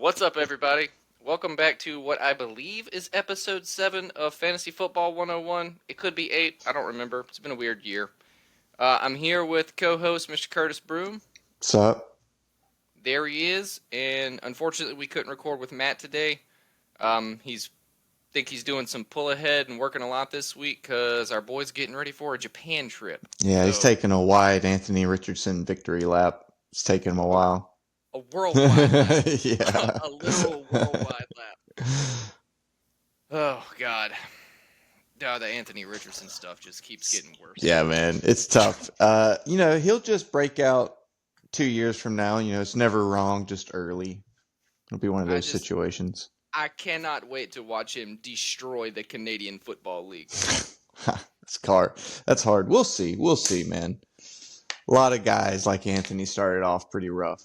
What's up, everybody? Welcome back to what I believe is episode 7 of Fantasy Football 101. It could be 8, I don't remember. It's been a weird year. I'm here with co-host Mr. Curtis Broom. What's up? There he is, and unfortunately we couldn't record with Matt today. He's think he's doing some pull ahead and working a lot this week because our boy's getting ready for a Japan trip. Yeah, he's taking a wide Anthony Richardson victory lap. It's taking him a while. A worldwide lap. Yeah. A literal worldwide lap. Oh, God. No, the Anthony Richardson stuff just keeps getting worse. Yeah, man. It's tough. He'll just break out 2 years from now. It's never wrong, just early. It'll be one of those situations. I cannot wait to watch him destroy the Canadian Football League. That's hard. We'll see. We'll see, man. A lot of guys like Anthony started off pretty rough.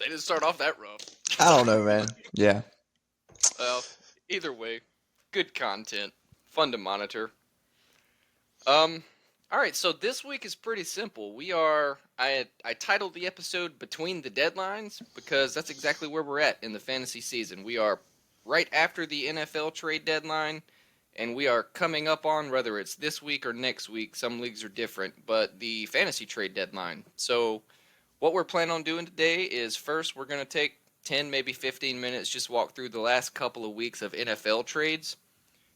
They didn't start off that rough. I don't know, man. Yeah. Well, either way, good content, fun to monitor. All right, so this week is pretty simple. I titled the episode Between the Deadlines because that's exactly where we're at in the fantasy season. We are right after the NFL trade deadline, and we are coming up on, whether it's this week or next week, some leagues are different, but the fantasy trade deadline. So what we're planning on doing today is first we're going to take 10, maybe 15 minutes, just walk through the last couple of weeks of NFL trades.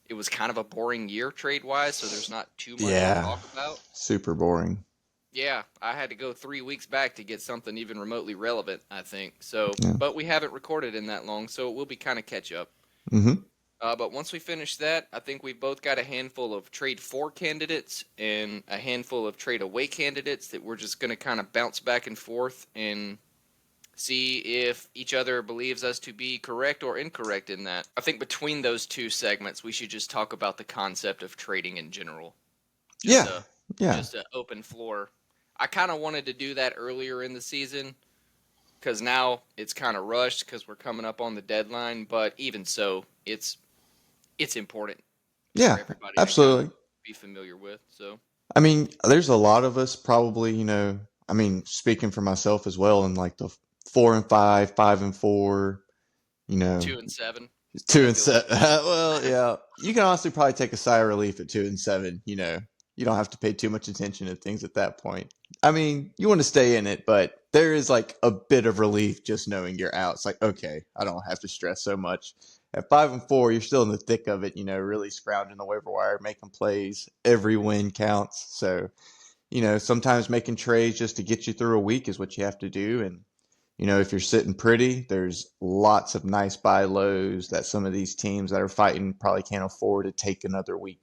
It was kind of a boring year trade-wise, so there's not too much to talk about. Super boring. Yeah, I had to go 3 weeks back to get something even remotely relevant, I think. So, But we haven't recorded in that long, so it will be kind of catch-up. Mm-hmm. But once we finish that, I think we've both got a handful of trade-for candidates and a handful of trade-away candidates that we're just going to kind of bounce back and forth and see if each other believes us to be correct or incorrect in that. I think between those two segments, we should just talk about the concept of trading in general. Just an open floor. I kind of wanted to do that earlier in the season because now it's kind of rushed because we're coming up on the deadline. But even so, it's important. Yeah, for everybody absolutely. To be familiar with. So, I mean, there's a lot of us probably, speaking for myself as well, in like the 4 and 5, 5 and 4, 2 and 7. 2 and 7. Well, yeah, you can honestly probably take a sigh of relief at 2 and 7. You don't have to pay too much attention to things at that point. I mean, you want to stay in it, but there is like a bit of relief just knowing you're out. It's like, okay, I don't have to stress so much. At 5 and 4, you're still in the thick of it, really scrounging the waiver wire, making plays. Every win counts. So, sometimes making trades just to get you through a week is what you have to do. And, if you're sitting pretty, there's lots of nice buy lows that some of these teams that are fighting probably can't afford to take another week,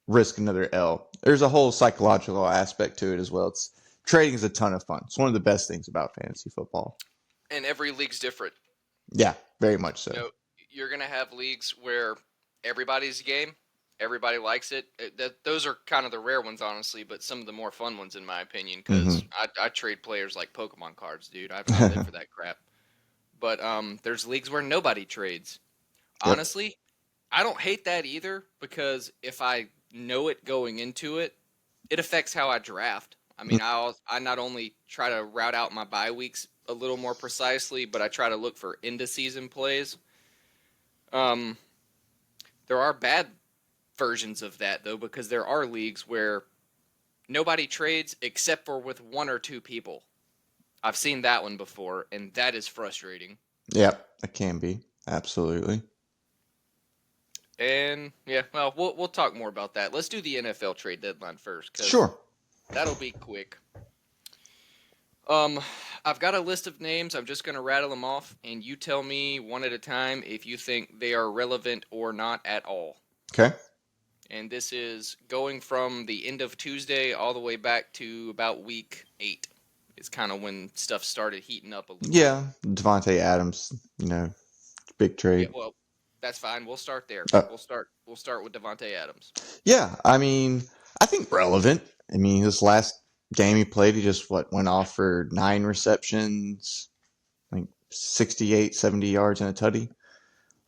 risk another L. There's a whole psychological aspect to it as well. Trading is a ton of fun. It's one of the best things about fantasy football. And every league's different. Yeah, very much so. You're going to have leagues where everybody's game, everybody likes it. Those are kind of the rare ones, honestly, but some of the more fun ones, in my opinion, because I trade players like Pokemon cards, dude. I live for that crap. But there's leagues where nobody trades. Yep. Honestly, I don't hate that either, because if I know it going into it, it affects how I draft. I mean, I not only try to route out my bye weeks a little more precisely, but I try to look for end-of-season plays. There are bad versions of that, though, because there are leagues where nobody trades except for with 1 or 2 people. I've seen that one before, and that is frustrating. Yep, it can be. Absolutely. And, yeah, well, we'll talk more about that. Let's do the NFL trade deadline first. Sure. That'll be quick. I've got a list of names. I'm just going to rattle them off, and you tell me one at a time if you think they are relevant or not at all. Okay. And this is going from the end of Tuesday all the way back to about week 8. It's kind of when stuff started heating up a little. Yeah, Devontae Adams, big trade. Yeah, well, that's fine. We'll start there. We'll start with Devontae Adams. Yeah, I mean, I think relevant. I mean, this last game he played, he just went off for 9 receptions, like 68, 70 yards and a tutty.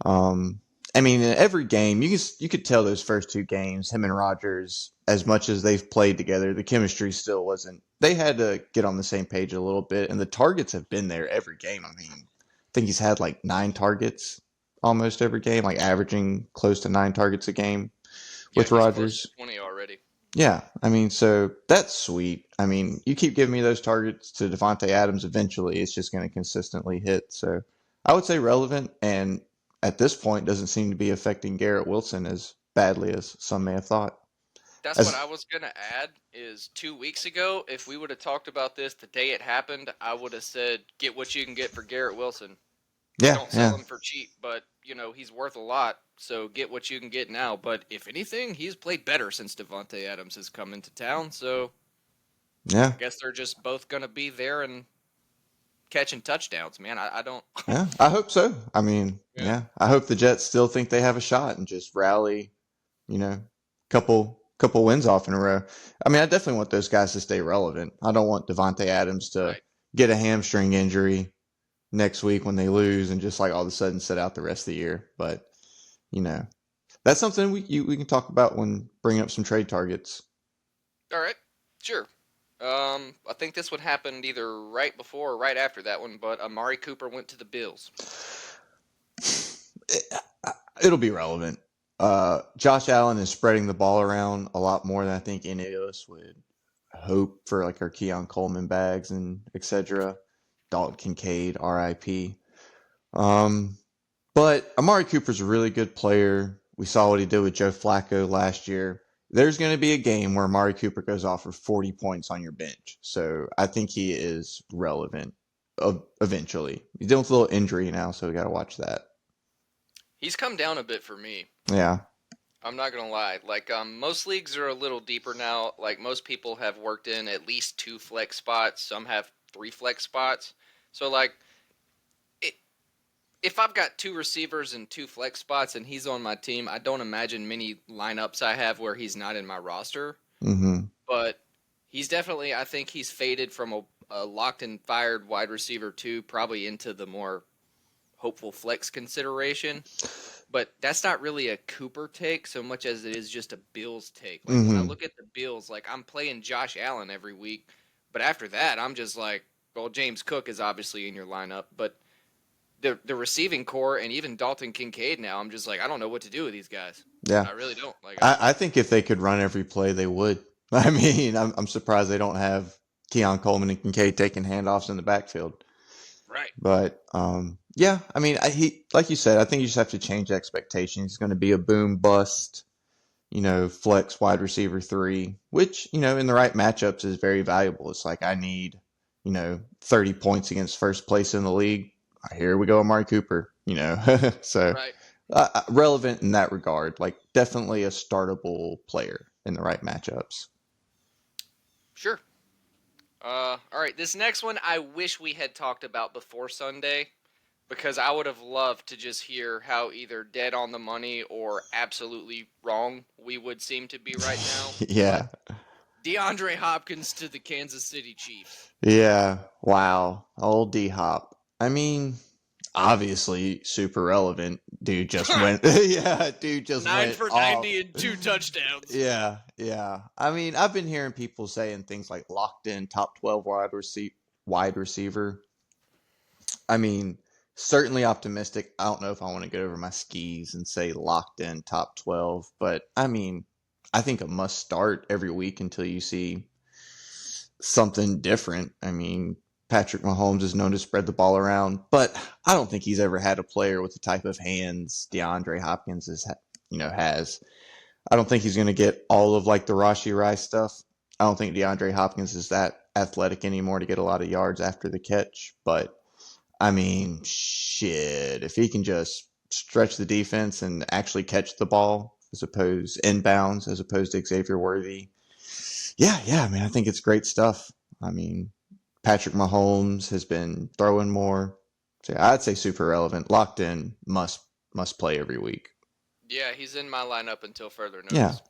I mean, in every game, you could tell those first 2 games, him and Rodgers, as much as they've played together, the chemistry still wasn't. They had to get on the same page a little bit, and the targets have been there every game. I mean, think he's had like 9 targets almost every game, like averaging close to 9 targets a game Yeah, with he's close to Rodgers. 20 already. Yeah, I mean, so that's sweet. I mean, you keep giving me those targets to Devontae Adams, eventually it's just going to consistently hit. So I would say relevant, and at this point, doesn't seem to be affecting Garrett Wilson as badly as some may have thought. That's what I As was gonna add. Is 2 weeks ago, if we would have talked about this the day it happened, I would have said, "Get what you can get for Garrett Wilson. yeah, Don't sell yeah, him for cheap, but he's worth a lot. So get what you can get now." But if anything, he's played better since Devonte Adams has come into town. So yeah, I guess they're just both gonna be there and catching touchdowns, man. I don't. yeah. I hope so. I mean, Yeah. yeah, I hope the Jets still think they have a shot and just rally, couple wins off in a row. I mean, I definitely want those guys to stay relevant. I don't want Devontae Adams to Right. get a hamstring injury next week when they lose and just like all of a sudden sit out the rest of the year. But you know, that's something we can talk about when bringing up some trade targets. All right. Sure. I think this one happened either right before or right after that one, but Amari Cooper went to the Bills. It'll be relevant. Josh Allen is spreading the ball around a lot more than I think any of us would hope for, like our Keon Coleman bags and etc. Dalton Kincaid, RIP. Um, but Amari Cooper's a really good player. We saw what he did with Joe Flacco last year. There's going to be a game where Amari Cooper goes off for 40 points on your bench. So I think he is relevant eventually. He's dealing with a little injury now, so we got to watch that. He's come down a bit for me. Yeah. I'm not gonna lie. Like, most leagues are a little deeper now. Like, most people have worked in at least 2 flex spots. Some have 3 flex spots. So, like, it, if I've got 2 receivers and 2 flex spots, and he's on my team, I don't imagine many lineups I have where he's not in my roster. Mm-hmm. But he's definitely, I think he's faded from a locked and fired wide receiver two, probably into the more hopeful flex consideration. But that's not really a Cooper take so much as it is just a Bills take. Like, when I Mm-hmm. look at the Bills, like, I'm playing Josh Allen every week, but after that, I'm just like, well, James Cook is obviously in your lineup, but the receiving core and even Dalton Kincaid now, I'm just like, I don't know what to do with these guys. Yeah. I really don't. Like, I think if they could run every play, they would. I mean, I'm surprised they don't have Keon Coleman and Kincaid taking handoffs in the backfield. right. But yeah, I mean, he like you said, I think you just have to change expectations. He's going to be a boom bust, flex wide receiver three, which in the right matchups is very valuable. It's like I need 30 points against first place in the league. Here we go, Amari Cooper. So Right. relevant in that regard. Like definitely a startable player in the right matchups. Sure. All right. This next one, I wish we had talked about before Sunday because I would have loved to just hear how either dead on the money or absolutely wrong we would seem to be right now. But Yeah. DeAndre Hopkins to the Kansas City Chiefs. Yeah. Wow. Old D Hop. I mean, obviously super relevant. Dude just went yeah, dude just 9 went for off. 90 and 2 touchdowns. Yeah, yeah. I mean, I've been hearing people saying things like locked in top 12 wide receiver. I mean, certainly optimistic. I don't know if I want to get over my skis and say locked in top 12, but I mean, I think a must start every week until you see something different. I mean, Patrick Mahomes is known to spread the ball around, but I don't think he's ever had a player with the type of hands DeAndre Hopkins has. I don't think he's going to get all of like the Rashi Rice stuff. I don't think DeAndre Hopkins is that athletic anymore to get a lot of yards after the catch, but I mean, shit, if he can just stretch the defense and actually catch the ball inbounds as opposed to Xavier Worthy. Yeah, man, I think it's great stuff. I mean, Patrick Mahomes has been throwing more. So I'd say super relevant, locked in, must play every week. Yeah, he's in my lineup until further Yeah, notice.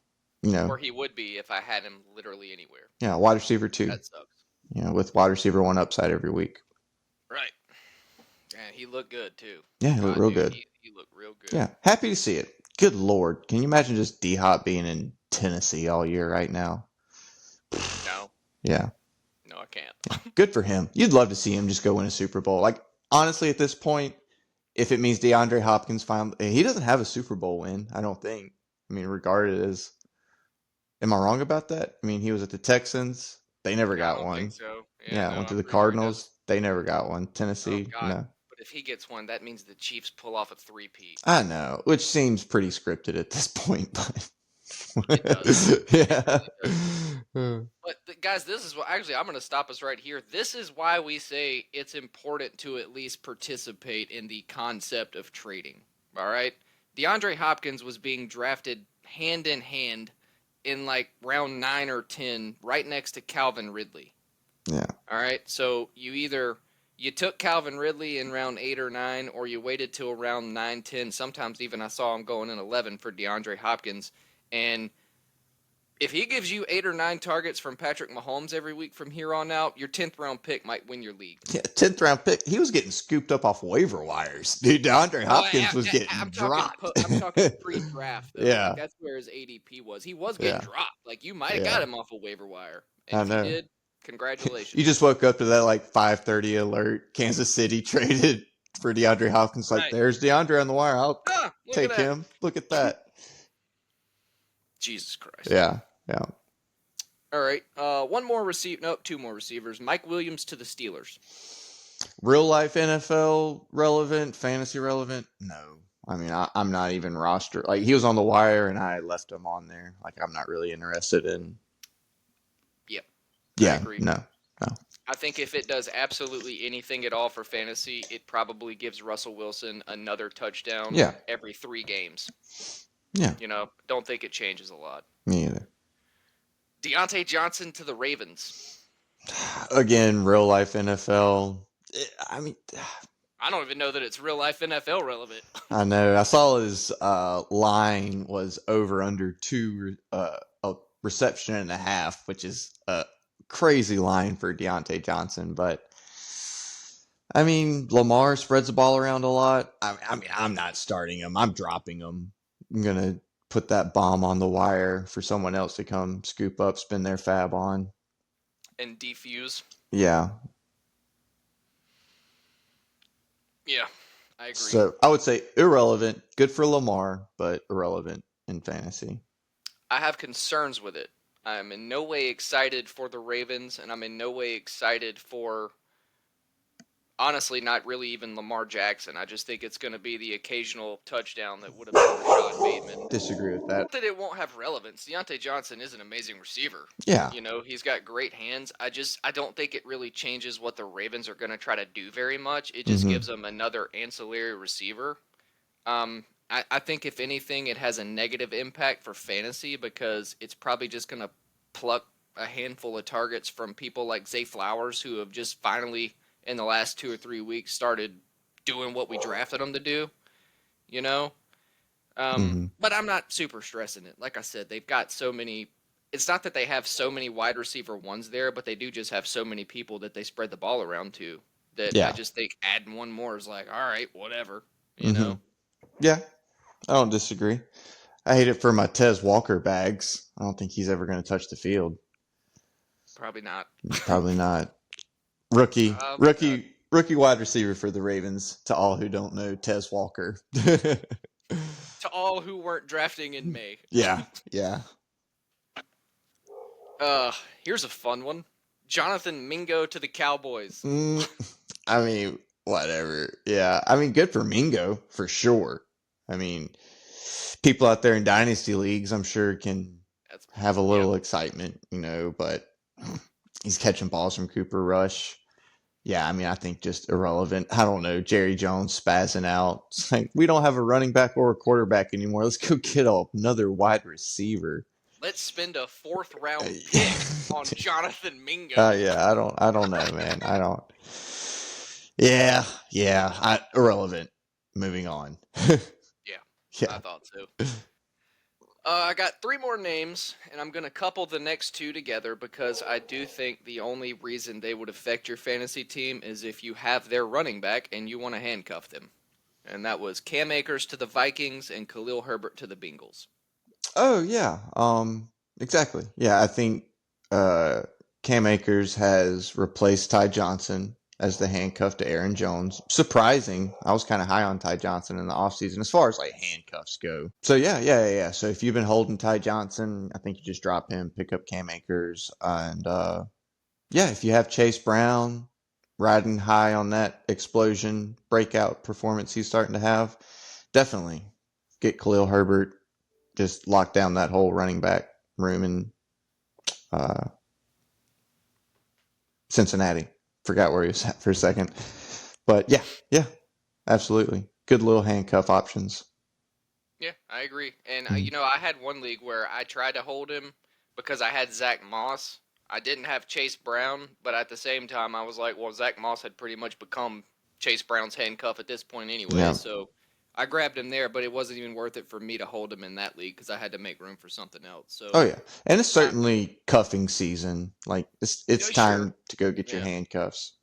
you know, Or he would be if I had him literally anywhere. yeah, wide receiver two. That sucks. With wide receiver one upside every week. Right. And he looked good, too. Yeah, he looked God, real dude, good. he looked real good. Yeah, happy to see it. Good lord, can you imagine just D Hop being in Tennessee all year right now? No. Yeah, No, I can't. good for him. You'd love to see him just go win a Super Bowl. Like honestly, at this point, if it means DeAndre Hopkins finally, he doesn't have a Super Bowl win, I don't think. I mean, regarded as, am I wrong about that? I mean, he was at the Texans, they never I got don't think one. so. Yeah, Yeah, no, went to I'm the pretty sure he doesn't. Cardinals, they never got one. Oh Tennessee, God. no. But if he gets one, that means the Chiefs pull off a three-peat. I know, which seems pretty scripted at this point, but It does. It yeah. really does. But guys, this is what actually I'm going to stop us right here. This is why we say it's important to at least participate in the concept of trading. All right? DeAndre Hopkins was being drafted hand in hand in like round 9 or 10 right next to Calvin Ridley. Yeah. All right? So you took Calvin Ridley in round 8 or 9 or you waited till around 9, 10. Sometimes even I saw him going in 11 for DeAndre Hopkins and if he gives you 8 or 9 targets from Patrick Mahomes every week from here on out, your 10th round pick might win your league. Yeah, 10th round pick. He was getting scooped up off waiver wires. Dude, DeAndre Oh, Hopkins was getting I'm talking dropped. I'm talking pre-draft though. Like Yeah. that's where his ADP was. He was getting Yeah. dropped. Like you might have got Yeah. him off a waiver wire, and I if you know. did, You congratulations. just woke up to that like 5:30 alert. Kansas City traded for DeAndre Hopkins. Like, Right? there's DeAndre on the wire. I'll Ah, look at take that. him. Look at that. Jesus Christ. Yeah. Yeah. All right. One more receiver. Nope, two more receivers. Mike Williams to the Steelers. Real life NFL relevant, fantasy relevant? No. I mean, I'm not even roster. Like, he was on the wire and I left him on there. Like, I'm not really interested in. Yep, I Yeah. agree. No. No. I think if it does absolutely anything at all for fantasy, it probably gives Russell Wilson another touchdown Yeah. every 3 games. Yeah. Don't think it changes a lot. Me either. Deontay Johnson to the Ravens. Again, real life NFL. I mean, I don't even know that it's real life NFL relevant. I know. I saw his line was over under a reception and a half, which is a crazy line for Deontay Johnson. But I mean, Lamar spreads the ball around a lot. I mean, I'm not starting him. I'm dropping him. I'm gonna put that bomb on the wire for someone else to come scoop up, spin their fab on. And defuse. Yeah. Yeah, I agree. So I would say irrelevant. Good for Lamar, but irrelevant in fantasy. I have concerns with it. I'm in no way excited for the Ravens, and I'm in no way excited for, honestly, not really even Lamar Jackson. I just think it's going to be the occasional touchdown that would have been Rashad Bateman. Disagree with that. Not that it won't have relevance. Deontay Johnson is an amazing receiver. Yeah. He's got great hands. I don't think it really changes what the Ravens are going to try to do very much. It just gives them another ancillary receiver. I think if anything, it has a negative impact for fantasy because it's probably just going to pluck a handful of targets from people like Zay Flowers who have just finally in the last 2 or 3 weeks started doing what we drafted them to do. You know. But I'm not super stressing it. Like I said, they've got so many. It's not that they have so many wide receiver ones there, but they do just have so many people that they spread the ball around to. That I Yeah. just think adding one more is like, all right, whatever. You know, Yeah. I don't disagree. I hate it for my Tez Walker bags. I don't think he's ever going to touch the field. probably not. Probably not. Rookie, Probably not. rookie, rookie wide receiver for the Ravens. To all who don't know, Tez Walker. To all who weren't drafting in May. Yeah. Yeah. Here's a fun one. Jonathan Mingo to the Cowboys. I mean, whatever. Yeah. I mean, good for Mingo for sure. I mean, people out there in dynasty leagues, I'm sure, can That's have a yeah. little excitement, but he's catching balls from Cooper Rush. Yeah, I mean, I think just irrelevant. I don't know. Jerry Jones spazzing out. It's like, we don't have a running back or a quarterback anymore. Let's go get another wide receiver. Let's spend a 4th round pick on Jonathan Mingo. Yeah, I don't know, man. I don't. Yeah, irrelevant. Moving on. Yeah, Yeah. I thought so. I got 3 more names, and I'm going to couple the next 2 together because I do think the only reason they would affect your fantasy team is if you have their running back and you want to handcuff them. And that was Cam Akers to the Vikings and Khalil Herbert to the Bengals. Oh yeah. Exactly. Yeah, I think Cam Akers has replaced Ty Johnson as the handcuff to Aaron Jones. Surprising. I was kind of high on Ty Johnson in the offseason as far as like handcuffs go. So yeah. So if you've been holding Ty Johnson, I think you just drop him, pick up Cam Akers, and yeah, if you have Chase Brown riding high on that explosion breakout performance he's starting to have, definitely get Khalil Herbert, just lock down that whole running back room in uh, Cincinnati. Forgot where he was at for a second. But yeah, absolutely. Good little handcuff options. Yeah, I agree. And Mm. you know, I had one league where I tried to hold him because I had Zach Moss. I didn't have Chase Brown, but at the same time, I was like, well, Zach Moss had pretty much become Chase Brown's handcuff at this point anyway. Yeah. So I grabbed him there, but it wasn't even worth it for me to hold him in that league because I had to make room for something else. Oh So, yeah. And it's I, certainly cuffing season. Like it's yeah, sure, time to go get your yeah. handcuffs.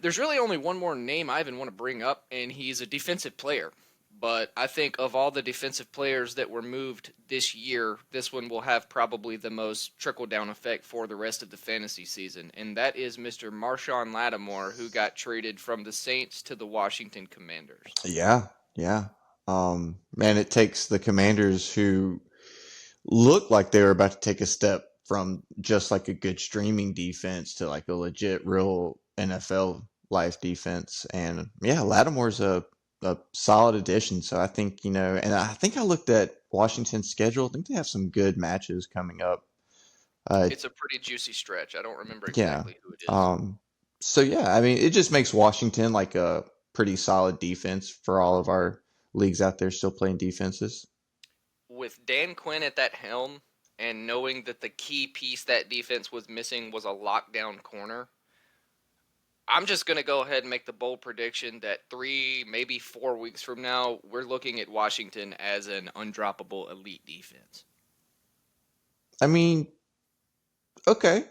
There's really only one more name I even want to bring up, and he's a defensive player. But I think of all the defensive players that were moved this year, this one will have probably the most trickle down effect for the rest of the fantasy season, and that is Mr. Marshawn Lattimore, who got traded from the Saints to the Washington Commanders. Yeah. Man, it takes the Commanders who looked like they were about to take a step from just like a good streaming defense to like a legit real NFL life defense. And yeah, Lattimore's a solid addition. So I think, and I think I looked at Washington's schedule. I think they have some good matches coming up. Uh, It's a pretty juicy stretch. I don't remember yeah. exactly who it is. Um, so yeah, I mean, it just makes Washington like a pretty solid defense for all of our leagues out there still playing defenses. With Dan Quinn at that helm, and knowing that the key piece that defense was missing was a lockdown corner, I'm just going to go ahead and make the bold prediction that 3, maybe 4 weeks from now, we're looking at Washington as an undroppable elite defense. I mean, okay,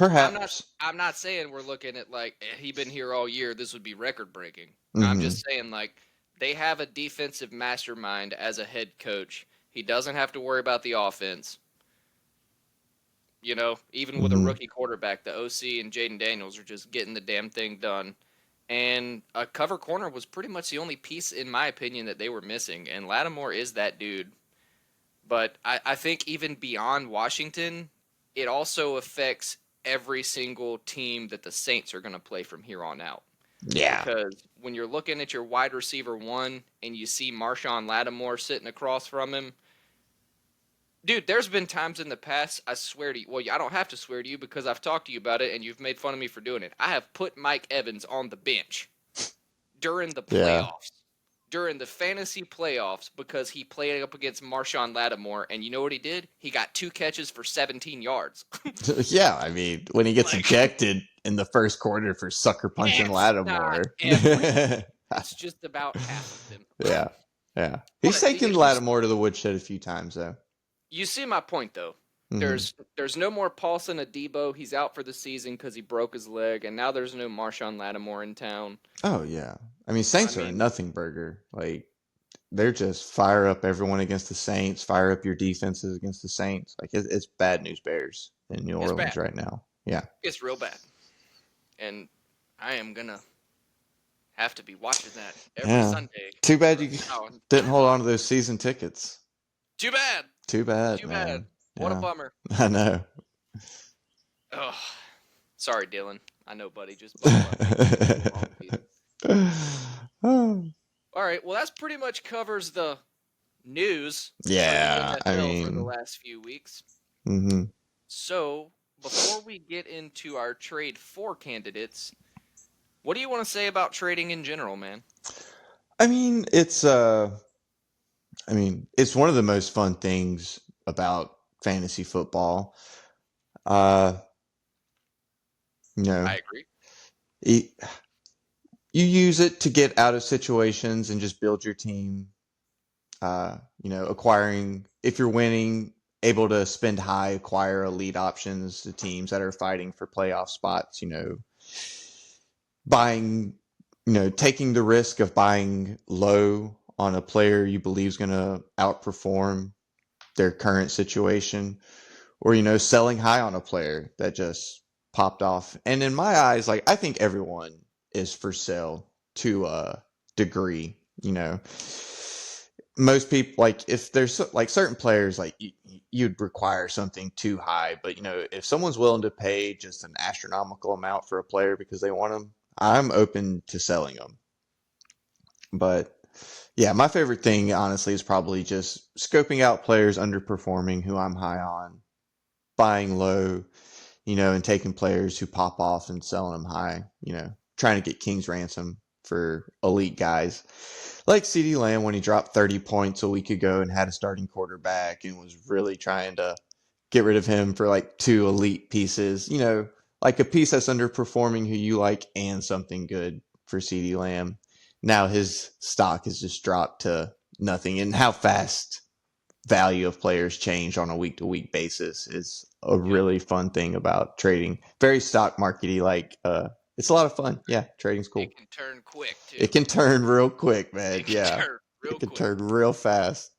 I'm not. perhaps. I'm not saying we're looking at like he been here all year. This would be record breaking. I'm Hmm. just saying like they have a defensive mastermind as a head coach. He doesn't have to worry about the offense. You know, even with a Hmm. rookie quarterback, the OC and Jaden Daniels are just getting the damn thing done. And a cover corner was pretty much the only piece, in my opinion, that they were missing. And Lattimore is that dude. But I think even beyond Washington, it also affects every single team that the Saints are going to play from here on out. Yeah. Because when you're looking at your wide receiver one and you see Marshawn Lattimore sitting across from him, dude, there's been times in the past, I swear to you, well, I don't have to swear to you because I've talked to you about it and you've made fun of me for doing it. I have put Mike Evans on the bench during the Yeah. playoffs, during the fantasy playoffs, because he played up against Marshawn Lattimore, and you know what he did? He got 2 catches for 17 yards. Yeah, I mean, when he gets Like, ejected in the first quarter for sucker punching it's not Lattimore. every week. Yeah. It's just about half of them. Yeah. He's But taken if you Lattimore to the woodshed a few times though. you see my point though, Hmm. there's no more Paulson Adebo. He's out for the season because he broke his leg, and now there's no Marshawn Lattimore in town. Oh yeah. I mean, I Saints are a mean, nothing burger. Like they're just fire up everyone against the Saints, fire up your defenses against the Saints. Like it's bad news bears in New it's Orleans bad. right now. Yeah. It's real bad, and I am gonna have to be watching that every Yeah. Sunday Too bad from you now on. didn't hold on to those season tickets. Too bad. Too bad, Too bad. man. What a Yeah. bummer. I know. Oh, sorry, Dylan. I know, buddy. Just buckle up. It's a long season. Oh. All right. Well, that's pretty much covers the news for the Yeah, I NFL for the mean, last few weeks. hmm So, before we get into our trade for candidates, what do you want to say about trading in general, man? I mean, it's one of the most fun things about fantasy football. Uh, you know, I agree. you, you use it to get out of situations and just build your team. Acquiring if you're winning, able to spend high, acquire elite options to teams that are fighting for playoff spots. Buying, taking the risk of buying low on a player you believe is going to outperform their current situation, or selling high on a player that just popped off. And in my eyes, like I think everyone is for sale to a degree. You know, most people like if there's like certain players like you'd require something too high, but you know if someone's willing to pay just an astronomical amount for a player because they want them, I'm open to selling them. But yeah, my favorite thing honestly is probably just scoping out players underperforming who I'm high on, buying low, you know, and taking players who pop off and selling them high, you know, trying to get King's ransom for elite guys. Like CeeDee Lamb when he dropped 30 points a week ago and had a starting quarterback and was really trying to get rid of him for like two elite pieces, you know, like a piece that's underperforming who you like and something good for CeeDee Lamb. Now his stock has just dropped to nothing. And how fast value of players change on a week to week basis is a Yep. really fun thing about trading. Very stock markety, like it's a lot of fun. Yeah, trading's It cool. can turn quick It too. can turn real quick, man. It can Yeah, turn it real can quick. turn real fast.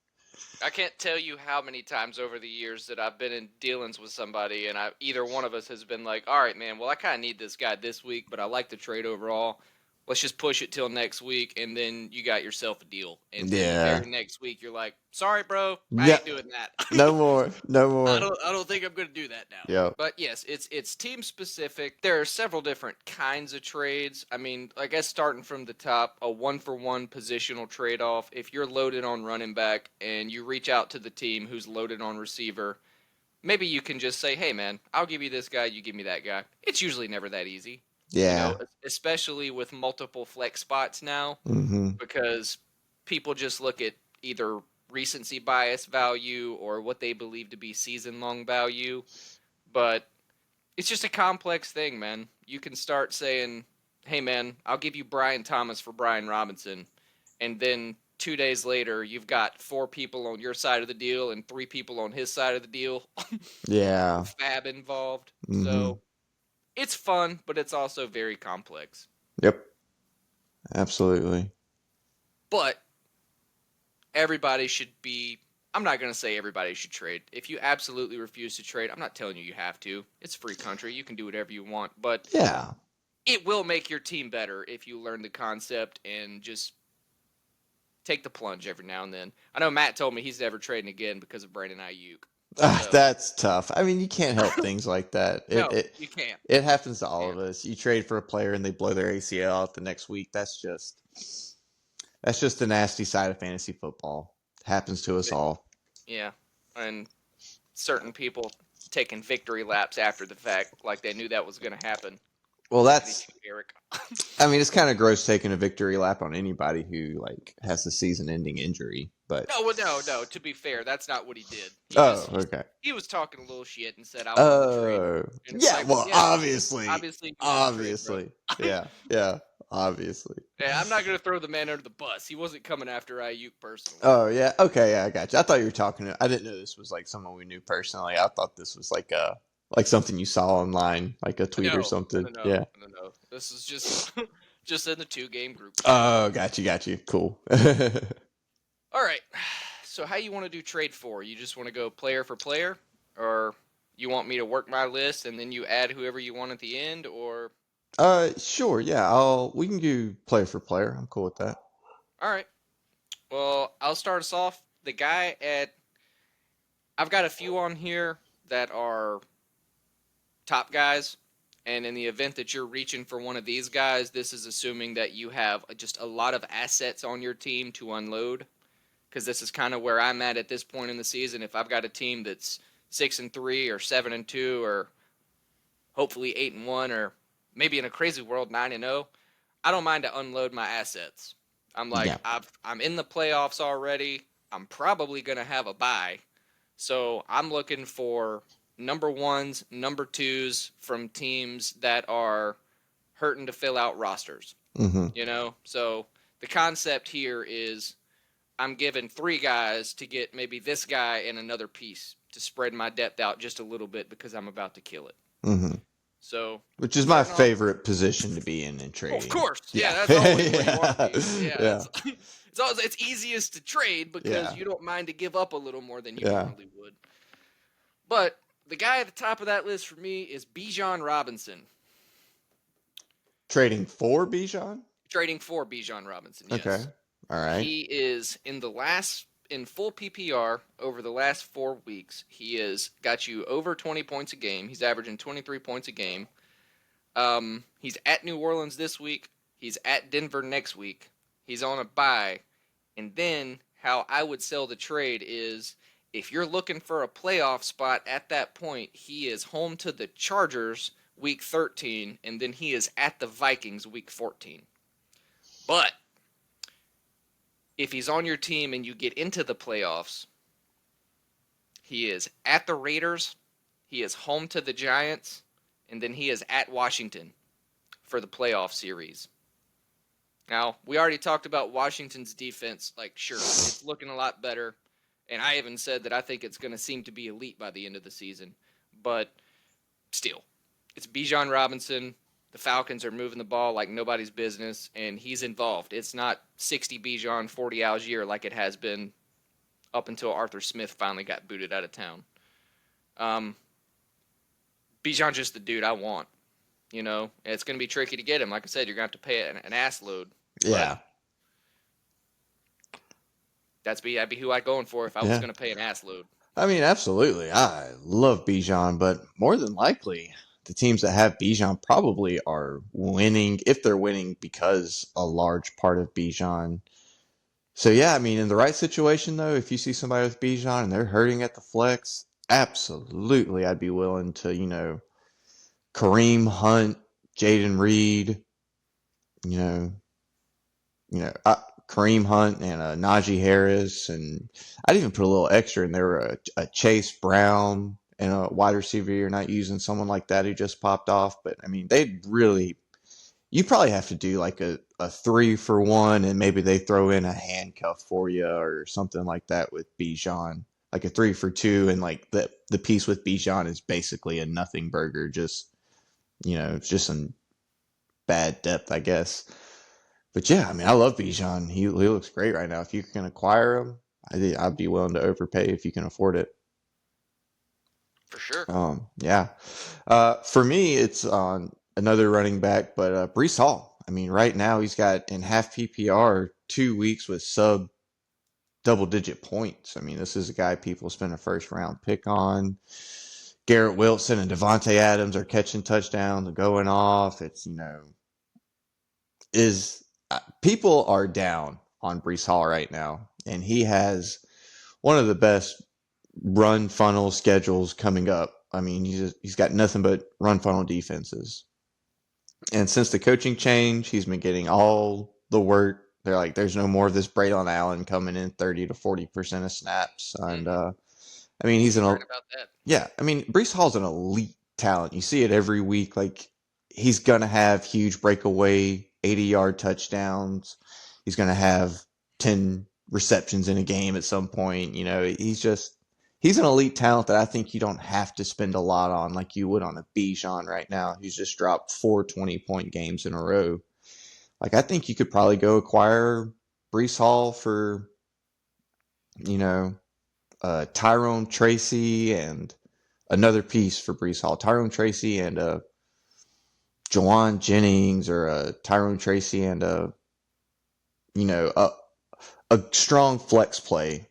I can't tell you how many times over the years that I've been in dealings with somebody, and either one of us has been like, "All right, man. Well, I kind of need this guy this week, but I like the trade overall. Let's just push it till next week, and then you got yourself a deal. And then the Yeah. very next week, you're like, "Sorry, bro, I Yeah. ain't doing that. No more. No I more. don't think I'm gonna do that now." Yep. But yes, it's team specific. There are several different kinds of trades. I mean, I guess starting from the top, a 1-for-1 positional trade off. If you're loaded on running back and you reach out to the team who's loaded on receiver, maybe you can just say, "Hey, man, I'll give you this guy. You give me that guy." It's usually never that easy, you know, Yeah. especially with multiple flex spots now, Mm-hmm. because people just look at either recency bias value or what they believe to be season long value. But it's just a complex thing, man. You can start saying, "Hey, man, I'll give you Brian Thomas for Brian Robinson," and then 2 days later, you've got 4 people on your side of the deal and 3 people on his side of the deal, Yeah. fab involved. Mm-hmm. So it's fun, but it's also very complex. Yep. Absolutely. But everybody should be. I'm not going to say everybody should trade. If you absolutely refuse to trade, I'm not telling you you have to. It's a free country. You can do whatever you want. But Yeah. it will make your team better if you learn the concept and just take the plunge every now and then. I know Matt told me he's never trading again because of Brandon Ayuk. So That's tough. I mean, you can't help things like that. It no, it you can't. it happens to You all can't. of us. You trade for a player and they blow their ACL out the next week. That's just the nasty side of fantasy football. Happens to us all. Yeah, and certain people taking victory laps after the fact, like they knew that was going to happen. Well, Look at that's you, Eric. I mean, it's kind of gross taking a victory lap on anybody who like has a season-ending injury, but No, well, no. To be fair, that's not what he did. oh, okay. He was talking a little shit and said, "I want the trade," Oh, and it's yeah. like, well, Well, yeah, obviously, obviously you want the trade, bro. obviously, yeah, yeah, obviously. Yeah, I'm not gonna throw the man under the bus. He wasn't coming after Ayuk personally. Oh, yeah. Okay, yeah, I got you. I thought you were talking. I didn't know this was like someone we knew personally. I thought this was like something you saw online, like a tweet or No, something. no, no, Yeah. no, no. This is just just in the 2 game group chat. Oh, got you. Cool. All right. So how you want to do trade for? You just want to go player for player, or you want me to work my list and then you add whoever you want at the end, or Sure. Yeah. We can do player for player. I'm cool with that. all right. Well, I'll start us off. The guy at I've got a few on here that are top guys. And in the event that you're reaching for one of these guys, this is assuming that you have just a lot of assets on your team to unload. Because this is kind of where I'm at this point in the season. If I've got a team that's 6-3 or 7-2 or hopefully 8-1 or maybe in a crazy world 9-0, I don't mind to unload my assets. I'm like, Yeah. I'm in the playoffs already. I'm probably gonna have a bye, so I'm looking for number ones, number twos from teams that are hurting to fill out rosters. Mm-hmm. So the concept here is I'm giving 3 guys to get maybe this guy and another piece to spread my depth out just a little bit because I'm about to kill it. Mm-hmm. So Which is my starting off, favorite position to be in of trading. course, yeah, Yeah. that's always where you want to be. Yeah, Yeah. it's easiest to trade because Yeah. you don't mind to give up a little more than you Yeah. normally would. But the guy at the top of that list for me is Bijan Robinson. Trading for Bijan? Trading for Bijan Robinson, Okay. yes. All right. He is in full PPR over the last 4 weeks. He has got you over 20 points a game. He's averaging 23 points a game. He's at New Orleans this week. He's at Denver next week. He's on a bye. And then how I would sell the trade is if you're looking for a playoff spot at that point, he is home to the Chargers week 13, and then he is at the Vikings week 14. But if he's on your team and you get into the playoffs, he is at the Raiders, he is home to the Giants, and then he is at Washington for the playoff series. Now, we already talked about Washington's defense. Like, sure, it's looking a lot better. And I even said that I think it's going to seem to be elite by the end of the season. But still, it's Bijan Robinson. The Falcons are moving the ball like nobody's business, and he's involved. It's not 60 Bijan, 40 Algier like it has been up until Arthur Smith finally got booted out of town. Bijan's just the dude I want. You know, it's going to be tricky to get him. Like I said, you're going to have to pay an ass load. Yeah. That'd be who I'd going for if I was Yeah. going to pay an ass load. I mean, absolutely. I love Bijan, but more than likely, the teams that have Bijan probably are winning, if they're winning because a large part of Bijan. So, yeah, I mean, in the right situation, though, if you see somebody with Bijan and they're hurting at the flex, absolutely, I'd be willing to, Kareem Hunt, Jaden Reed, you know, you know, Kareem Hunt and Najee Harris, and I'd even put a little extra in there, a Chase Brown and a wide receiver. You're not using someone like that who just popped off, but I mean, you probably have to do like a 3-for-1, and maybe they throw in a handcuff for you or something like that with Bijan, like a 3-for-2, and like the piece with Bijan is basically a nothing burger, just it's just some bad depth, I guess. But yeah, I mean, I love Bijan. He looks great right now. If you can acquire him, I'd be willing to overpay if you can afford it. For sure. Yeah. For me, it's on another running back, but Brees Hall. I mean, right now he's got in half PPR 2 weeks with sub double digit points. I mean, this is a guy people spend a first round pick on. Garrett Wilson and Devontae Adams are catching touchdowns and going off. It's is people are down on Brees Hall right now, and he has one of the best run funnel schedules coming up. I mean, he's got nothing but run funnel defenses. And since the coaching change, he's been getting all the work. They're like, there's no more of this Braylon Allen coming in 30 to 40% of snaps. And I mean, he's right about that. Yeah, I mean, Brees Hall's an elite talent. You see it every week. Like, he's going to have huge breakaway 80-yard touchdowns. He's going to have 10 receptions in a game at some point. He's an elite talent that I think you don't have to spend a lot on like you would on a Bijan right now. He's just dropped 4 20-point games in a row. Like, I think you could probably go acquire Brees Hall for, Tyrone Tracy and another piece for Brees Hall. Tyrone Tracy and Jawan Jennings, or Tyrone Tracy and a strong flex play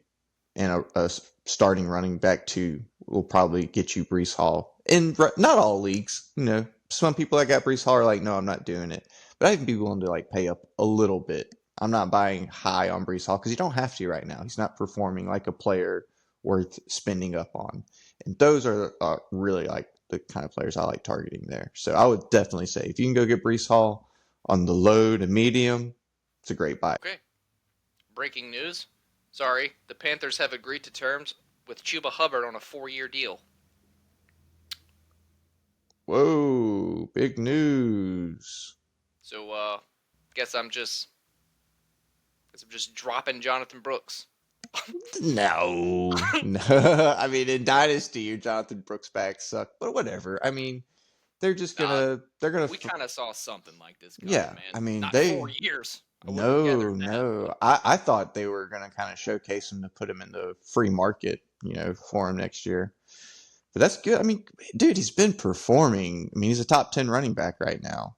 and a starting running back two will probably get you Brees Hall. In not all leagues, some people that got Brees Hall are like, no, I'm not doing it. But I'd be willing to like pay up a little bit. I'm not buying high on Brees Hall because you don't have to right now. He's not performing like a player worth spending up on. And those are really like the kind of players I like targeting there. So I would definitely say if you can go get Brees Hall on the low to medium, it's a great buy. Okay. Breaking news. Sorry, the Panthers have agreed to terms with Chuba Hubbard on a 4-year deal. Whoa, big news. So, guess I'm just dropping Jonathan Brooks. No. No. I mean, in Dynasty, your Jonathan Brooks backs suck, but whatever. I mean, they're just gonna We kind of saw something like this coming, yeah. man. I mean, Not 4 years. no. I thought they were gonna kind of showcase him to put him in the free market, for him next year. but that's good. I mean, dude, he's been performing. I mean, he's a top 10 running back right now.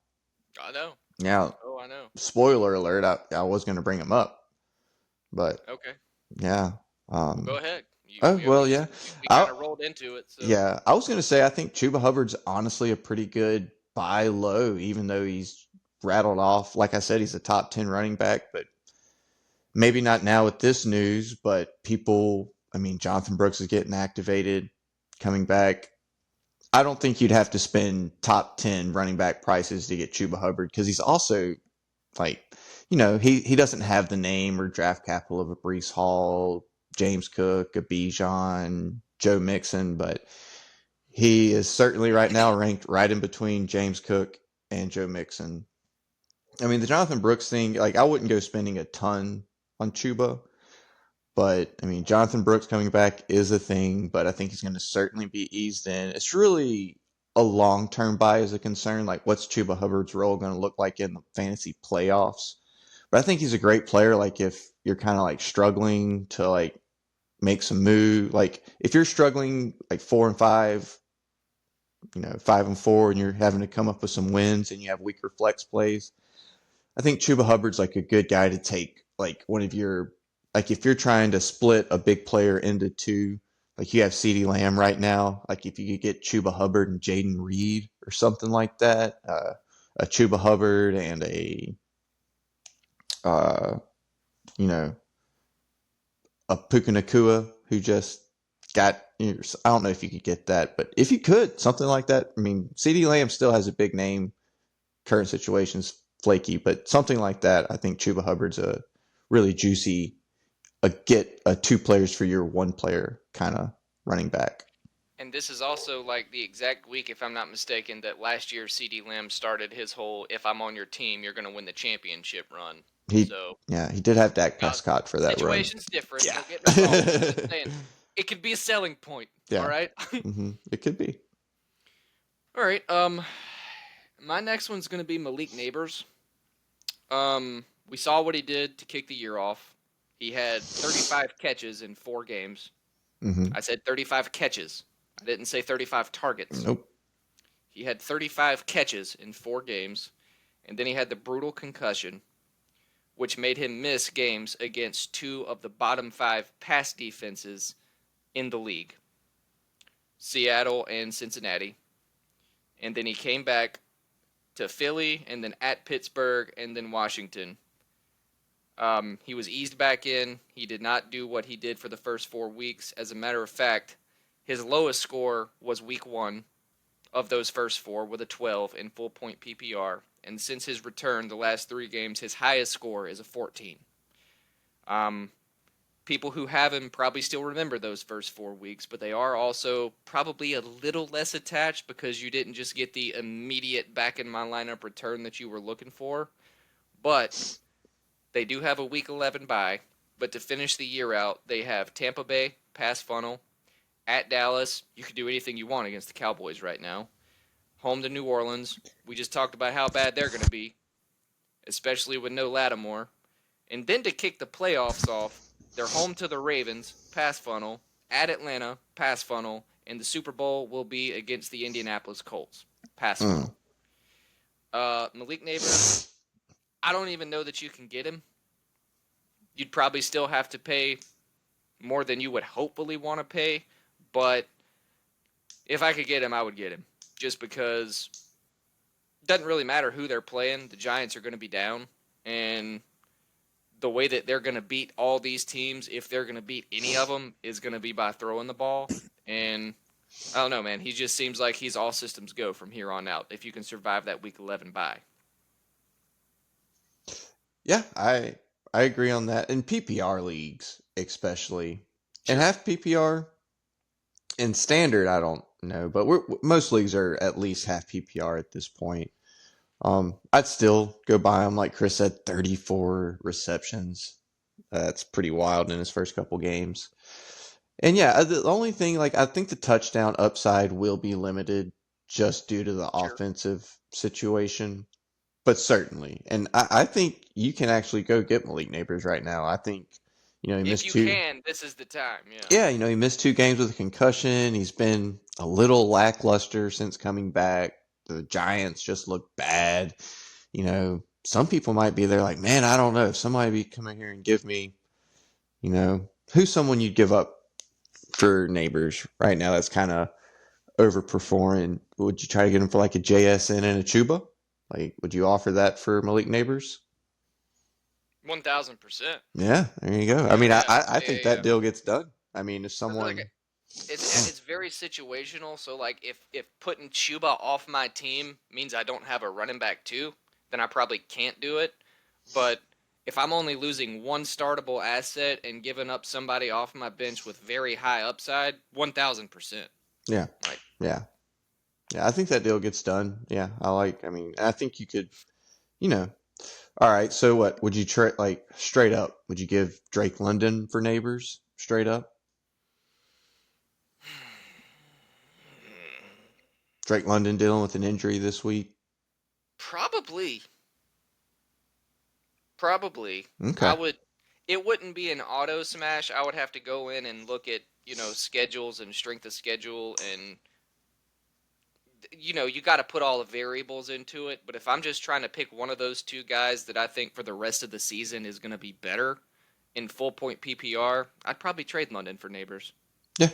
I know. Now, Oh, I know. spoiler alert, I was going to bring him up, but Okay. yeah. Well, go Um, ahead. oh, I well, mean, yeah. we I, kind of rolled into it, so yeah, I was going to say, I think Chuba Hubbard's honestly a pretty good buy low, even though he's rattled off. Like I said, he's a top 10 running back, but maybe not now with this news, but people, I mean, Jonathan Brooks is getting activated, coming back. I don't think you'd have to spend top 10 running back prices to get Chuba Hubbard because he's also like, he doesn't have the name or draft capital of a Brees Hall, James Cook, a Bijan, Joe Mixon, but he is certainly right now ranked right in between James Cook and Joe Mixon. I mean, the Jonathan Brooks thing, like, I wouldn't go spending a ton on Chuba, but I mean, Jonathan Brooks coming back is a thing, but I think he's going to certainly be eased in. It's really a long term buy as a concern. Like, what's Chuba Hubbard's role going to look like in the fantasy playoffs? But I think he's a great player. Like, if you're kind of like struggling to like make some move, like if you're struggling like 4-5, 5-4, and you're having to come up with some wins and you have weaker flex plays, I think Chuba Hubbard's like a good guy to take like one of your like if you're trying to split a big player into two, like you have CeeDee Lamb right now, like if you could get Chuba Hubbard and Jaden Reed or something like that, a Chuba Hubbard and a uh, you know a Puka Nakua who just got. I don't know if you could get that, but if you could, something like that. I mean, CeeDee Lamb still has a big name. Current situation's flaky, but something like that. I think Chuba Hubbard's a really juicy, a two players for your one player kind of running back. and this is also like the exact week, if I'm not mistaken, that last year CD Lamb started his whole "if I'm on your team, you're going to win the championship" run. He, So yeah, he did have Dak now, Prescott for that run. situation's different. Yeah. Don't get me wrong. I'm just saying it could be a selling point. All Yeah. right. It could be. All right. My next one's going to be Malik Neighbors. We saw what he did to kick the year off. He had 35 catches in 4 games. hmm I said 35 catches. I didn't say 35 targets. Nope. He had 35 catches in 4 games, and then he had the brutal concussion, which made him miss games against two of the bottom 5 pass defenses in the league, Seattle and Cincinnati. And then he came back to Philly, and then at Pittsburgh, and then Washington. He was eased back in. He did not do what he did for the first 4 weeks. As a matter of fact, his lowest score was week 1 of those first 4 with a 12 in full point PPR. And since his return, the last 3 games, his highest score is a 14. Um, People who have him probably still remember those first 4 weeks, but they are also probably a little less attached because you didn't just get the immediate back in my lineup return that you were looking for. But they do have a week 11 bye. But to finish the year out, they have Tampa Bay, pass funnel, at Dallas. You can do anything you want against the Cowboys right now. Home to New Orleans. We just talked about how bad they're going to be, especially with no Lattimore. And then to kick the playoffs off, they're home to the Ravens, pass funnel, at Atlanta, pass funnel, and the Super Bowl will be against the Indianapolis Colts, pass Mm. funnel. Malik Neighbors, I don't even know that you can get him. You'd probably still have to pay more than you would hopefully want to pay, but if I could get him, I would get him. Just because it doesn't really matter who they're playing. The Giants are going to be down, and the way that they're going to beat all these teams, if they're going to beat any of them, is going to be by throwing the ball. And I don't know, man. He just seems like he's all systems go from here on out if you can survive that week 11 bye. Yeah, I agree on that. In PPR leagues, especially, and Sure. half PPR in standard, I don't know, but most leagues are at least half PPR at this point. I'd still go by him, like Chris said, 34 receptions. That's pretty wild in his first couple games. And yeah, the only thing, like, I think the touchdown upside will be limited just due to the Sure. offensive situation, but certainly. And I think you can actually go get Malik Neighbors right now. I think, he If missed you two. can, this is the time. Yeah. Yeah, he missed 2 games with a concussion. He's been a little lackluster since coming back. The Giants just look bad. Some people might be there like, man, I don't know. If somebody be coming here and give me, who's someone you'd give up for Neighbors right now that's kind of overperforming? Would you try to get him for like a JSN and a Chuba? Like, would you offer that for Malik Neighbors? 1,000%. Yeah, there you go. I Yeah, mean, I, yeah, I I yeah, think yeah. that deal gets done. I mean, if Because like someone, it's very situational. So like if putting Chuba off my team means I don't have a running back too, then I probably can't do it. But if I'm only losing one startable asset and giving up somebody off my bench with very high upside, 1,000%. yeah, Like yeah, yeah, I think that deal gets done. Yeah, I mean, I think you could, you know, all right. So what would you trade like straight up? Would you give Drake London for Neighbors straight up? Drake London dealing with an injury this week. probably, probably, I Okay. would. It wouldn't be an auto smash. I would have to go in and look at schedules and strength of schedule and you got to put all the variables into it. But if I'm just trying to pick one of those two guys that I think for the rest of the season is going to be better in full point PPR, I'd probably trade London for Neighbors Yeah,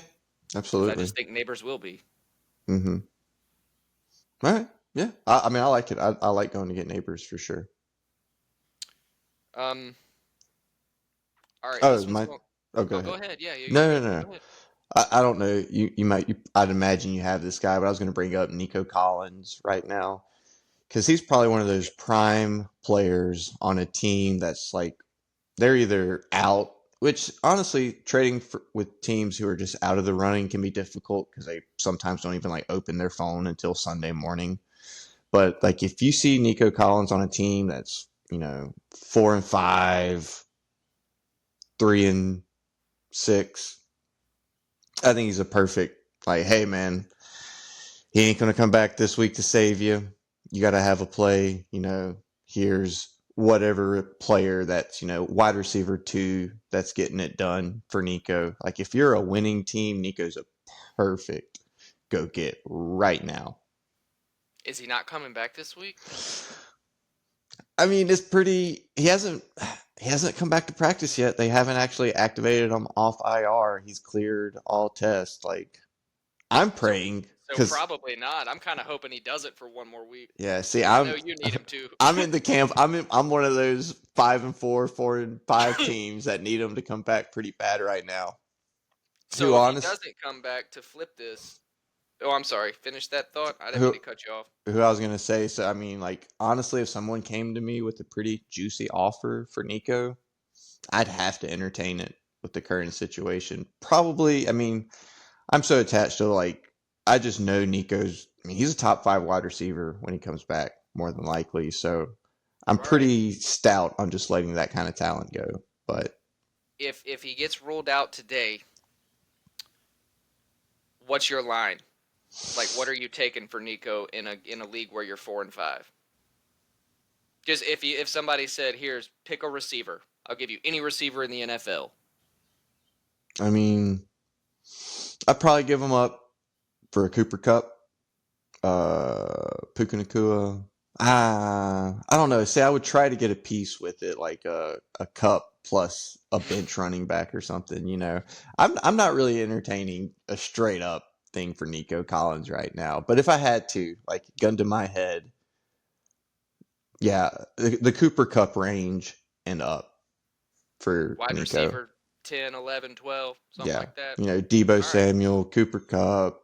because I absolutely. just think Neighbors will be. Mm-hmm. All right. Yeah. I mean, I like it. I like going to get Neighbors for sure. Um. All right, Oh, this one's my. going. Oh, go Oh, go ahead. ahead. Yeah, you're No, good. no, no. Go ahead. I don't know. I'd imagine you have this guy, but I was going to bring up Nico Collins right now because he's probably one of those prime players on a team that's like they're either out, which honestly, with teams who are just out of the running can be difficult because they sometimes don't even like open their phone until Sunday morning. But like if you see Nico Collins on a team that's 4-5, 3-6, I think he's a perfect like, hey man, he ain't gonna come back this week to save you. You got to have a play. Here's whatever player that's wide receiver two that's getting it done for Nico. Like if you're a winning team, Nico's a perfect go get right now. Is he not coming back this week? I mean, it's pretty. He hasn't come back to practice yet. They haven't actually activated him off IR. He's cleared all tests. Like I'm So, praying so because probably not. I'm kind of hoping he does it for one more week yeah. See, because I know you need him to. I'm in the camp. I'm one of those 5-4, 4-5 teams that need him to come back pretty bad right now. Who So if he honest? doesn't come back to flip this, oh, I'm sorry. Finish that thought. I didn't mean Who to cut you off. who I was gonna say? So I mean, like honestly, if someone came to me with a pretty juicy offer for Nico, I'd have to entertain it with the current situation. Probably. I mean, I'm so attached to like I just know Nico's. I mean, he's a top 5 wide receiver when he comes back, more than likely. So I'm Right. pretty stout on just letting that kind of talent go. But If he gets ruled out today, what's your line? Like, what are you taking for Nico in a league where you're 4-5? Just if somebody said, "Here's pick a receiver," I'll give you any receiver in the NFL. I mean, I'd probably give him up for a Cooper Cup, Puka Nakua. I don't know. See, I would try to get a piece with it, like a cup plus a bench running back or something. I'm not really entertaining a straight up thing for Nico Collins right now. But if I had to, like gun to my head, yeah, the Cooper Cup range and up for Wide Nico. receiver 10, 11, 12, something Yeah, like that. Debo All right. Samuel, Cooper Cup,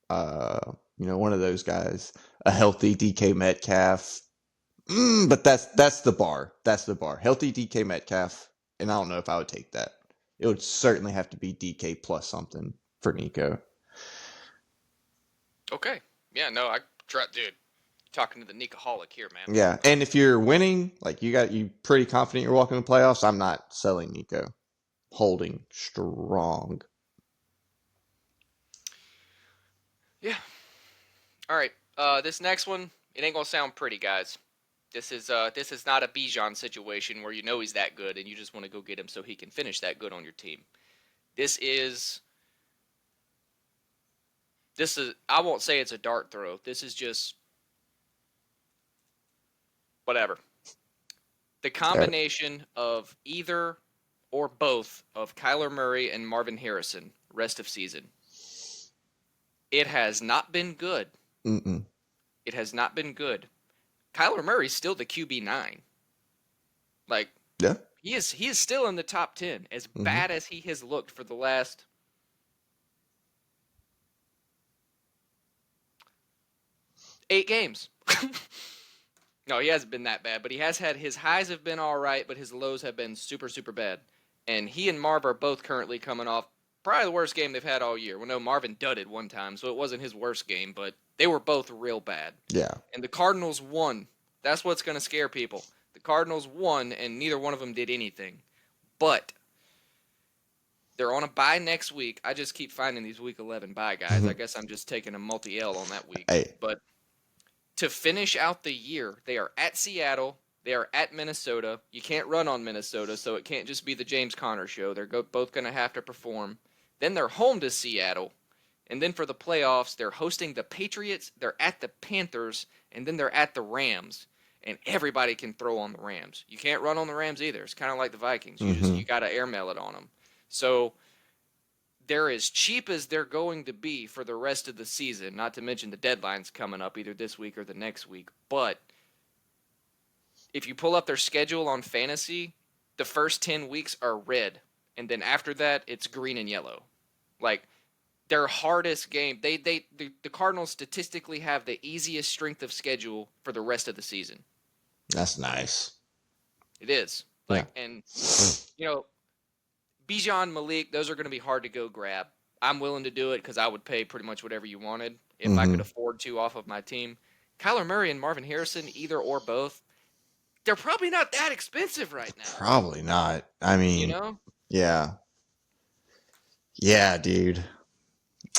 one of those guys, a healthy DK Metcalf. But that's the bar. That's the bar. Healthy DK Metcalf, and I don't know if I would take that. It would certainly have to be DK plus something for Nico. Okay. Yeah. No, I try, dude. Talking to the Nicoholic here, man. Yeah, and if you're winning, like you pretty confident you're walking the playoffs. I'm not selling Nico. Holding strong. Yeah. All right. This next one, it ain't gonna sound pretty, guys. This is not a Bijan situation where you know he's that good and you just want to go get him so he can finish that good on your team. This is I won't say it's a dart throw. This is just whatever. The Uh, combination of either or both of Kyler Murray and Marvin Harrison rest of season. It has not been good. mm-mm. It has not been good. Kyler Murray's still the QB9. Like Yeah. he is still in the top 10 as Mm-hmm. bad as he has looked for the last 8 games. No, he hasn't been that bad, but he has had his highs have been all right, but his lows have been super, super bad. And he and Marv are both currently coming off probably the worst game they've had all year. Well, no, Marvin dudded one time, so it wasn't his worst game, but they were both real bad. Yeah. And the Cardinals won. That's what's going to scare people. The Cardinals won, and neither one of them did anything. But they're on a bye next week. I just keep finding these week 11 bye guys. I guess I'm just taking a multi L on that week. Hey. But to finish out the year, they are at Seattle. They are at Minnesota. You can't run on Minnesota, so it can't just be the James Conner show. They're both going to have to perform. Then they're home to Seattle. And then for the playoffs, they're hosting the Patriots, they're at the Panthers, and then they're at the Rams. And everybody can throw on the Rams. You can't run on the Rams either. It's kind of like the Vikings. Mm-hmm. You got to airmail it on them. So they're as cheap as they're going to be for the rest of the season, not to mention the deadline's coming up either this week or the next week. But if you pull up their schedule on fantasy, the first 10 weeks are red. And then after that, it's green and yellow. Like, their hardest game, the Cardinals statistically have the easiest strength of schedule for the rest of the season. That's nice. It is. Yeah. And, Bijan, Malik, those are going to be hard to go grab. I'm willing to do it because I would pay pretty much whatever you wanted if I could afford to off of my team. Kyler Murray and Marvin Harrison, either or both, they're probably not that expensive right now. Probably not. I mean, yeah. Yeah, dude.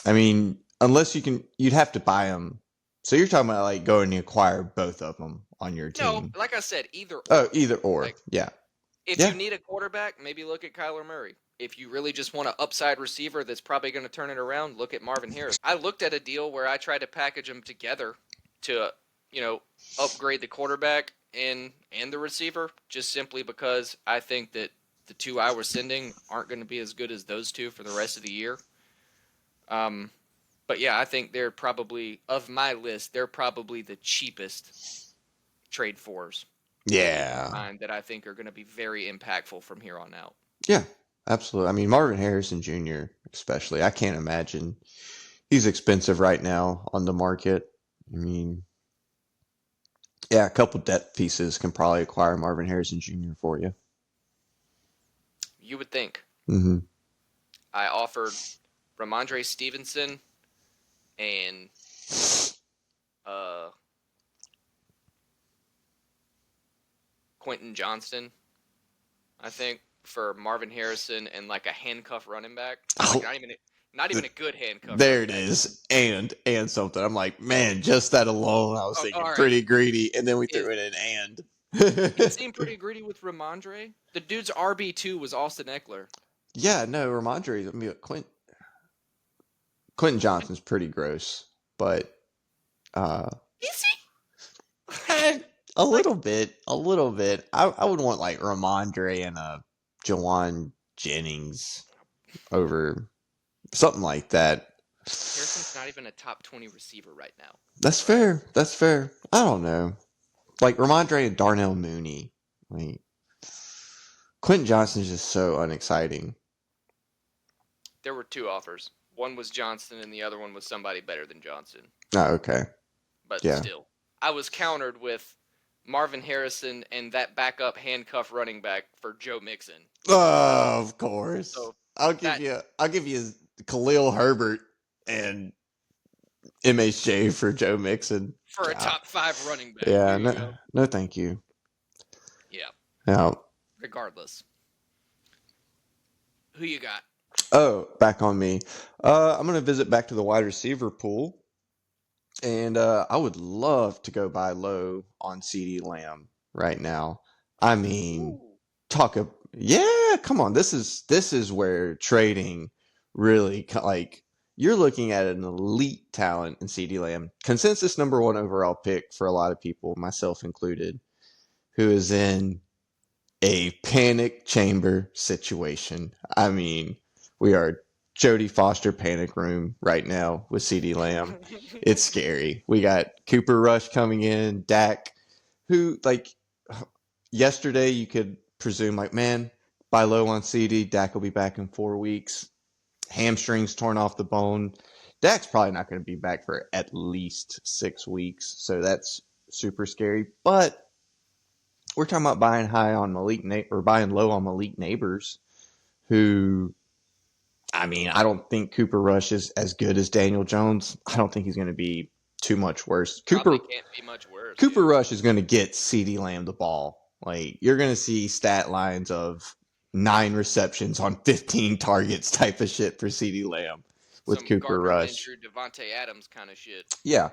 I mean, unless you'd have to buy them. So you're talking about like going to acquire both of them on your team. No, like I said, either or. Oh, either or. Like, yeah. If you need a quarterback, maybe look at Kyler Murray. If you really just want an upside receiver that's probably going to turn it around, look at Marvin Harris. I looked at a deal where I tried to package them together to, upgrade the quarterback and the receiver, just simply because I think that the two I was sending aren't going to be as good as those two for the rest of the year. But yeah, I think they're probably, of my list, they're probably the cheapest trade fours. Yeah. That I think are going to be very impactful from here on out. Yeah, absolutely. I mean, Marvin Harrison Jr., especially, I can't imagine he's expensive right now on the market. I mean, yeah, a couple depth pieces can probably acquire Marvin Harrison Jr. for you. You would think. Mm-hmm. I offered Ramondre Stevenson and Quentin Johnston, I think, for Marvin Harrison and like a handcuff running back. Like not even a good handcuff. There it is. And something. I'm like, man, just that alone, I was thinking pretty greedy. And then we threw in an and. It seemed pretty greedy with Ramondre. The dude's RB2 was Austin Eckler. Yeah, no, Ramondre. I mean, Quentin Johnston's pretty gross, but is he? A little bit. I would want like Ramondre and Jawan Jennings over something like that. Harrison's not even a top 20 receiver right now. That's fair. I don't know. Like Ramondre and Darnell Mooney. Like Quentin Johnston's just so unexciting. There were two offers. One was Johnston and the other one was somebody better than Johnston. Oh, okay. But still, I was countered with Marvin Harrison and that backup handcuff running back for Joe Mixon. Oh, of course. So I'll give you Khalil Herbert and MHJ for Joe Mixon. For a top 5 running back. Yeah, no thank you. Yeah. No. Regardless. Who you got? Oh, back on me. I'm going to visit back to the wide receiver pool. And I would love to go buy low on CeeDee Lamb right now. I mean, come on. This is where trading really, like, you're looking at an elite talent in CeeDee Lamb, consensus number one overall pick for a lot of people, myself included, who is in a panic chamber situation. I mean, we are Jodie Foster panic room right now with CeeDee Lamb. It's scary. We got Cooper Rush coming in, Dak, who, like, yesterday you could presume, like, man, buy low on CD, Dak will be back in 4 weeks. Hamstrings torn off the bone. Dak's probably not going to be back for at least 6 weeks, so that's super scary. But we're talking about buying high on or buying low on Malik Neighbors, who, I mean, I don't think Cooper Rush is as good as Daniel Jones. I don't think he's going to be too much worse. Probably can't be much worse. Cooper Yeah. Rush is going to get CeeDee Lamb the ball. Like, you're going to see stat lines of 9 receptions on 15 targets type of shit for CeeDee Lamb with Some Cooper Gardner Rush. Minshew, Devontae Adams kind of shit. Yeah.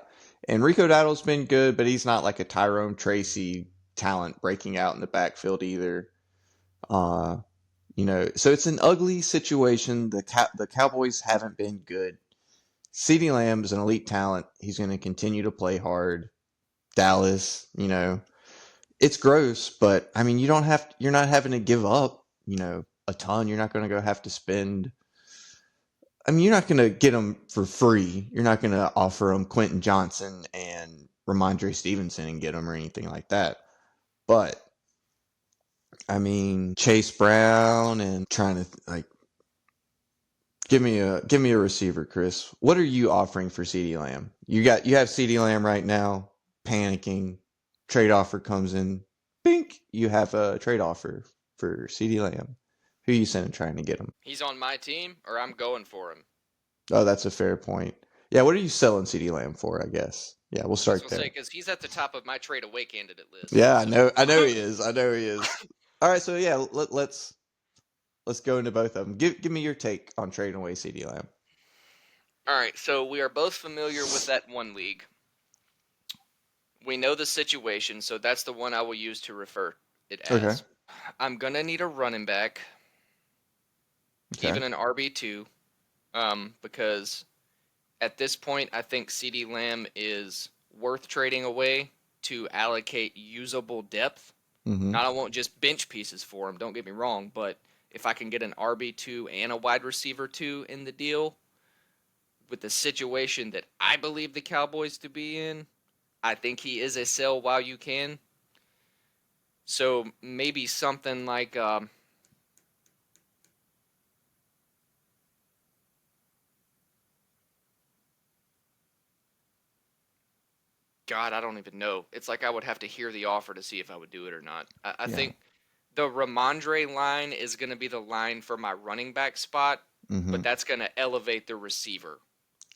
And Rico Dowdle's been good, but he's not like a Tyrone Tracy talent breaking out in the backfield either. So it's an ugly situation. The Cowboys haven't been good. CeeDee Lamb is an elite talent. He's going to continue to play hard. Dallas, it's gross, but I mean, you're not having to give up, a ton. You're not going to go have to spend. I mean, you're not going to get them for free. You're not going to offer them Quentin Johnson and Ramondre Stevenson and get them or anything like that. But I mean, Chase Brown and trying to give me a receiver, Chris. What are you offering for CeeDee Lamb? You have CeeDee Lamb right now, panicking. Trade offer comes in. Bink, you have a trade offer for CeeDee Lamb. Who are you sending trying to get him? He's on my team, or I'm going for him. Oh, that's a fair point. Yeah, what are you selling CeeDee Lamb for, I guess? Yeah, we'll start there. Because he's at the top of my trade away candidate list. Yeah, so. I know he is. All right, so yeah, let's go into both of them. Give me your take on trading away CeeDee Lamb. All right, so we are both familiar with that one league. We know the situation, so that's the one I will use to refer it as. Okay. I'm gonna need a running back, even an RB2, because at this point I think CeeDee Lamb is worth trading away to allocate usable depth. Mm-hmm. Now I won't just bench pieces for him. Don't get me wrong, but if I can get an RB2 and a wide receiver 2 in the deal, with the situation that I believe the Cowboys to be in, I think he is a sell while you can. So maybe something like God, I don't even know. It's like I would have to hear the offer to see if I would do it or not. I think the Ramondre line is going to be the line for my running back spot, but that's going to elevate the receiver.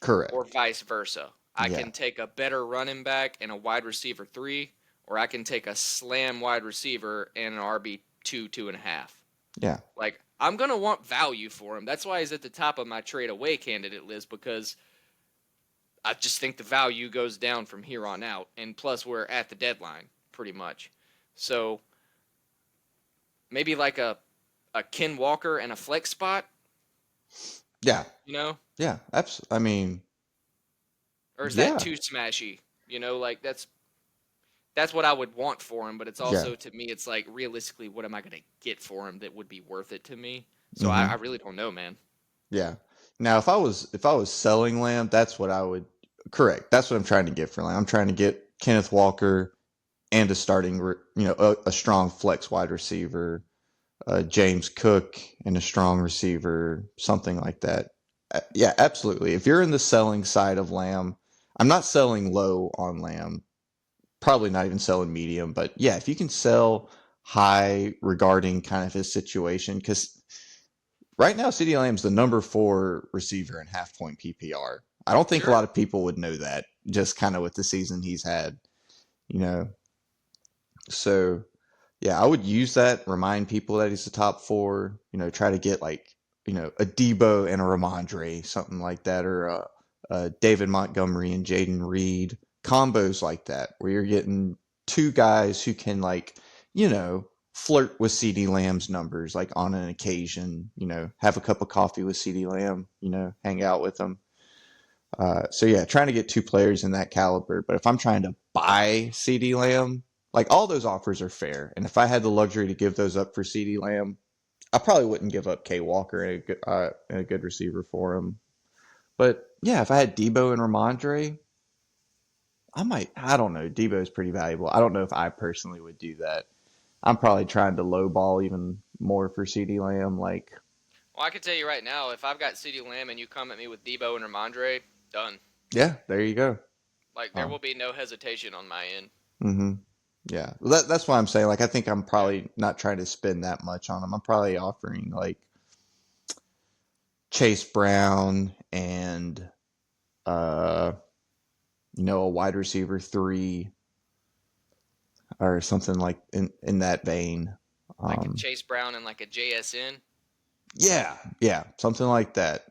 Correct. Or vice versa. I can take a better running back and a wide receiver 3, or I can take a slam wide receiver and an RB 2.5. Yeah. Like, I'm going to want value for him. That's why he's at the top of my trade away candidate list, because I just think the value goes down from here on out. And plus, we're at the deadline, pretty much. So, maybe like a Ken Walker and a flex spot. Yeah. Yeah, absolutely. I mean, or is that too smashy? Like that's what I would want for him, but it's also to me, it's like realistically, what am I going to get for him that would be worth it to me? So I really don't know, man. Yeah. Now, if I was selling Lamb, that's what I would. Correct. That's what I'm trying to get for Lamb. I'm trying to get Kenneth Walker and a starting, a strong flex wide receiver, James Cook and a strong receiver, something like that. Yeah, absolutely. If you're in the selling side of Lamb, I'm not selling low on Lamb, probably not even selling medium, but yeah, if you can sell high regarding kind of his situation, because right now CeeDee Lamb's the number 4 receiver in half point PPR. I don't think a lot of people would know that, just kind of with the season he's had, So yeah, I would use that, remind people that he's the top 4, try to get like, a Debo and a Ramondre, something like that, or a David Montgomery and Jaden Reed, combos like that, where you're getting 2 guys who can flirt with CeeDee Lamb's numbers, like on an occasion, have a cup of coffee with CeeDee Lamb, hang out with him. So yeah, trying to get two players in that caliber. But if I'm trying to buy CD Lamb, like all those offers are fair. And if I had the luxury to give those up for CD Lamb, I probably wouldn't give up K Walker and a good receiver for him. But yeah, if I had Debo and Ramondre, I might. I don't know. Debo is pretty valuable. I don't know if I personally would do that. I'm probably trying to lowball even more for CD Lamb. Like, Well, I can tell you right now, if I've got CeeDee Lamb and you come at me with Debo and Ramondre, done. yeah, there you go. Like there Um, will be no hesitation on my end. hmm Yeah, well, that's why I'm saying. Like, I think I'm Yeah. probably not trying to spend that much on him. I'm probably offering like Chase Brown and uh, a wide receiver three or something like in that vein. Like a Um, Chase Brown and like a JSN. yeah, something like that.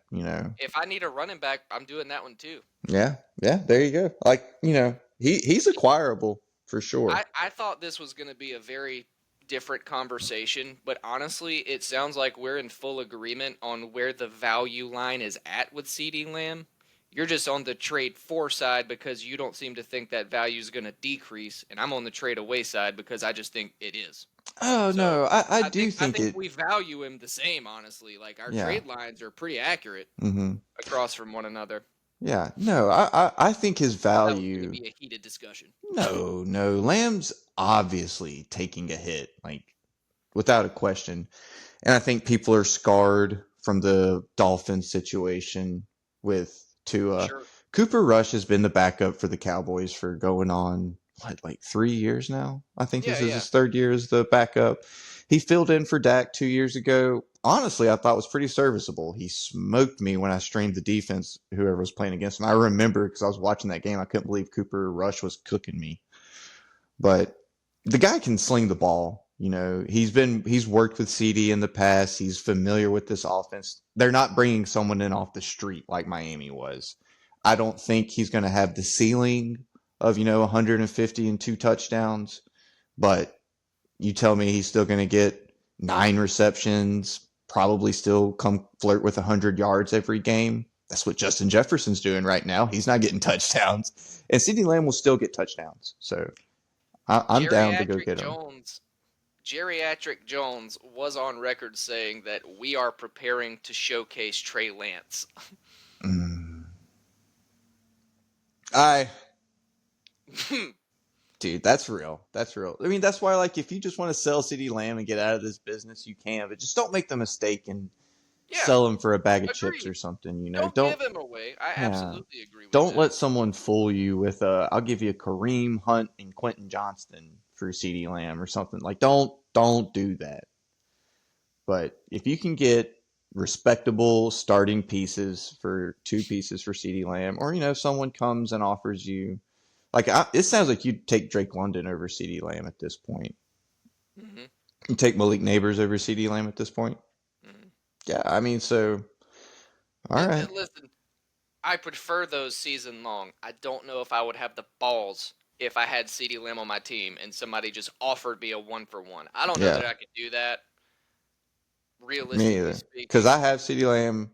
If I need a running back, I'm doing that one too. Yeah, there you go. Like, he's acquirable for sure. I thought this was going to be a very different conversation, but honestly, it sounds like we're in full agreement on where the value line is at with CD Lamb. You're just on the trade for side because you don't seem to think that value is going to decrease, and I'm on the trade away side because I just think it is. Oh So no, I I do think I think think it. we value him the same, honestly. Like our Yeah. trade lines are pretty accurate hmm across from one another. Yeah. No, I think his I thought that was going to value. be a heated discussion. No. Lamb's obviously taking a hit, like without a question. And I think people are scarred from the Dolphins situation with Tua. Sure. Cooper Rush has been the backup for the Cowboys for going on what, like 3 years now. I think Yeah, this is yeah. his third year as the backup. He filled in for Dak 2 years ago. Honestly, I thought was pretty serviceable. He smoked me when I streamed the defense, whoever was playing against him. I remember because I was watching that game. I couldn't believe Cooper Rush was cooking me. But the guy can sling the ball. He's worked with CD in the past. He's familiar with this offense. They're not bringing someone in off the street like Miami was. I don't think he's going to have the ceiling of 150 and two touchdowns, but you tell me he's still going to get 9 receptions, probably still come flirt with 100 yards every game. That's what Justin Jefferson's doing right now. He's not getting touchdowns, and CeeDee Lamb will still get touchdowns. So I'm down to go Geriatric get him. Jones Geriatric Jones was on record saying that we are preparing to showcase Trey Lance. Mm. I Dude, that's real. That's real. I mean, that's why, like, if you just want to sell CeeDee Lamb and get out of this business, you can. But just don't make the mistake and Yeah, sell him for a bag of chips agreed. or something. Don't Don't. give him away. I Yeah. absolutely agree with Don't that. let someone fool you with I'll give you Kareem Hunt and Quentin Johnston for CeeDee Lamb or something. Like, don't do that. But if you can get respectable starting pieces for two pieces for CeeDee Lamb, or someone comes and offers you, like, it sounds like you'd take Drake London over CeeDee Lamb at this point. Hmm. You take Malik Neighbors over CeeDee Lamb at this point. Hmm. Yeah, I mean, so all right. Listen, I prefer those season long. I don't know if I would have the balls if I had CD Lamb on my team and somebody just offered me a 1-for-1. I don't know Yeah, that I could do that, me realistically either. Because speaking. I have CeeDee Lamb,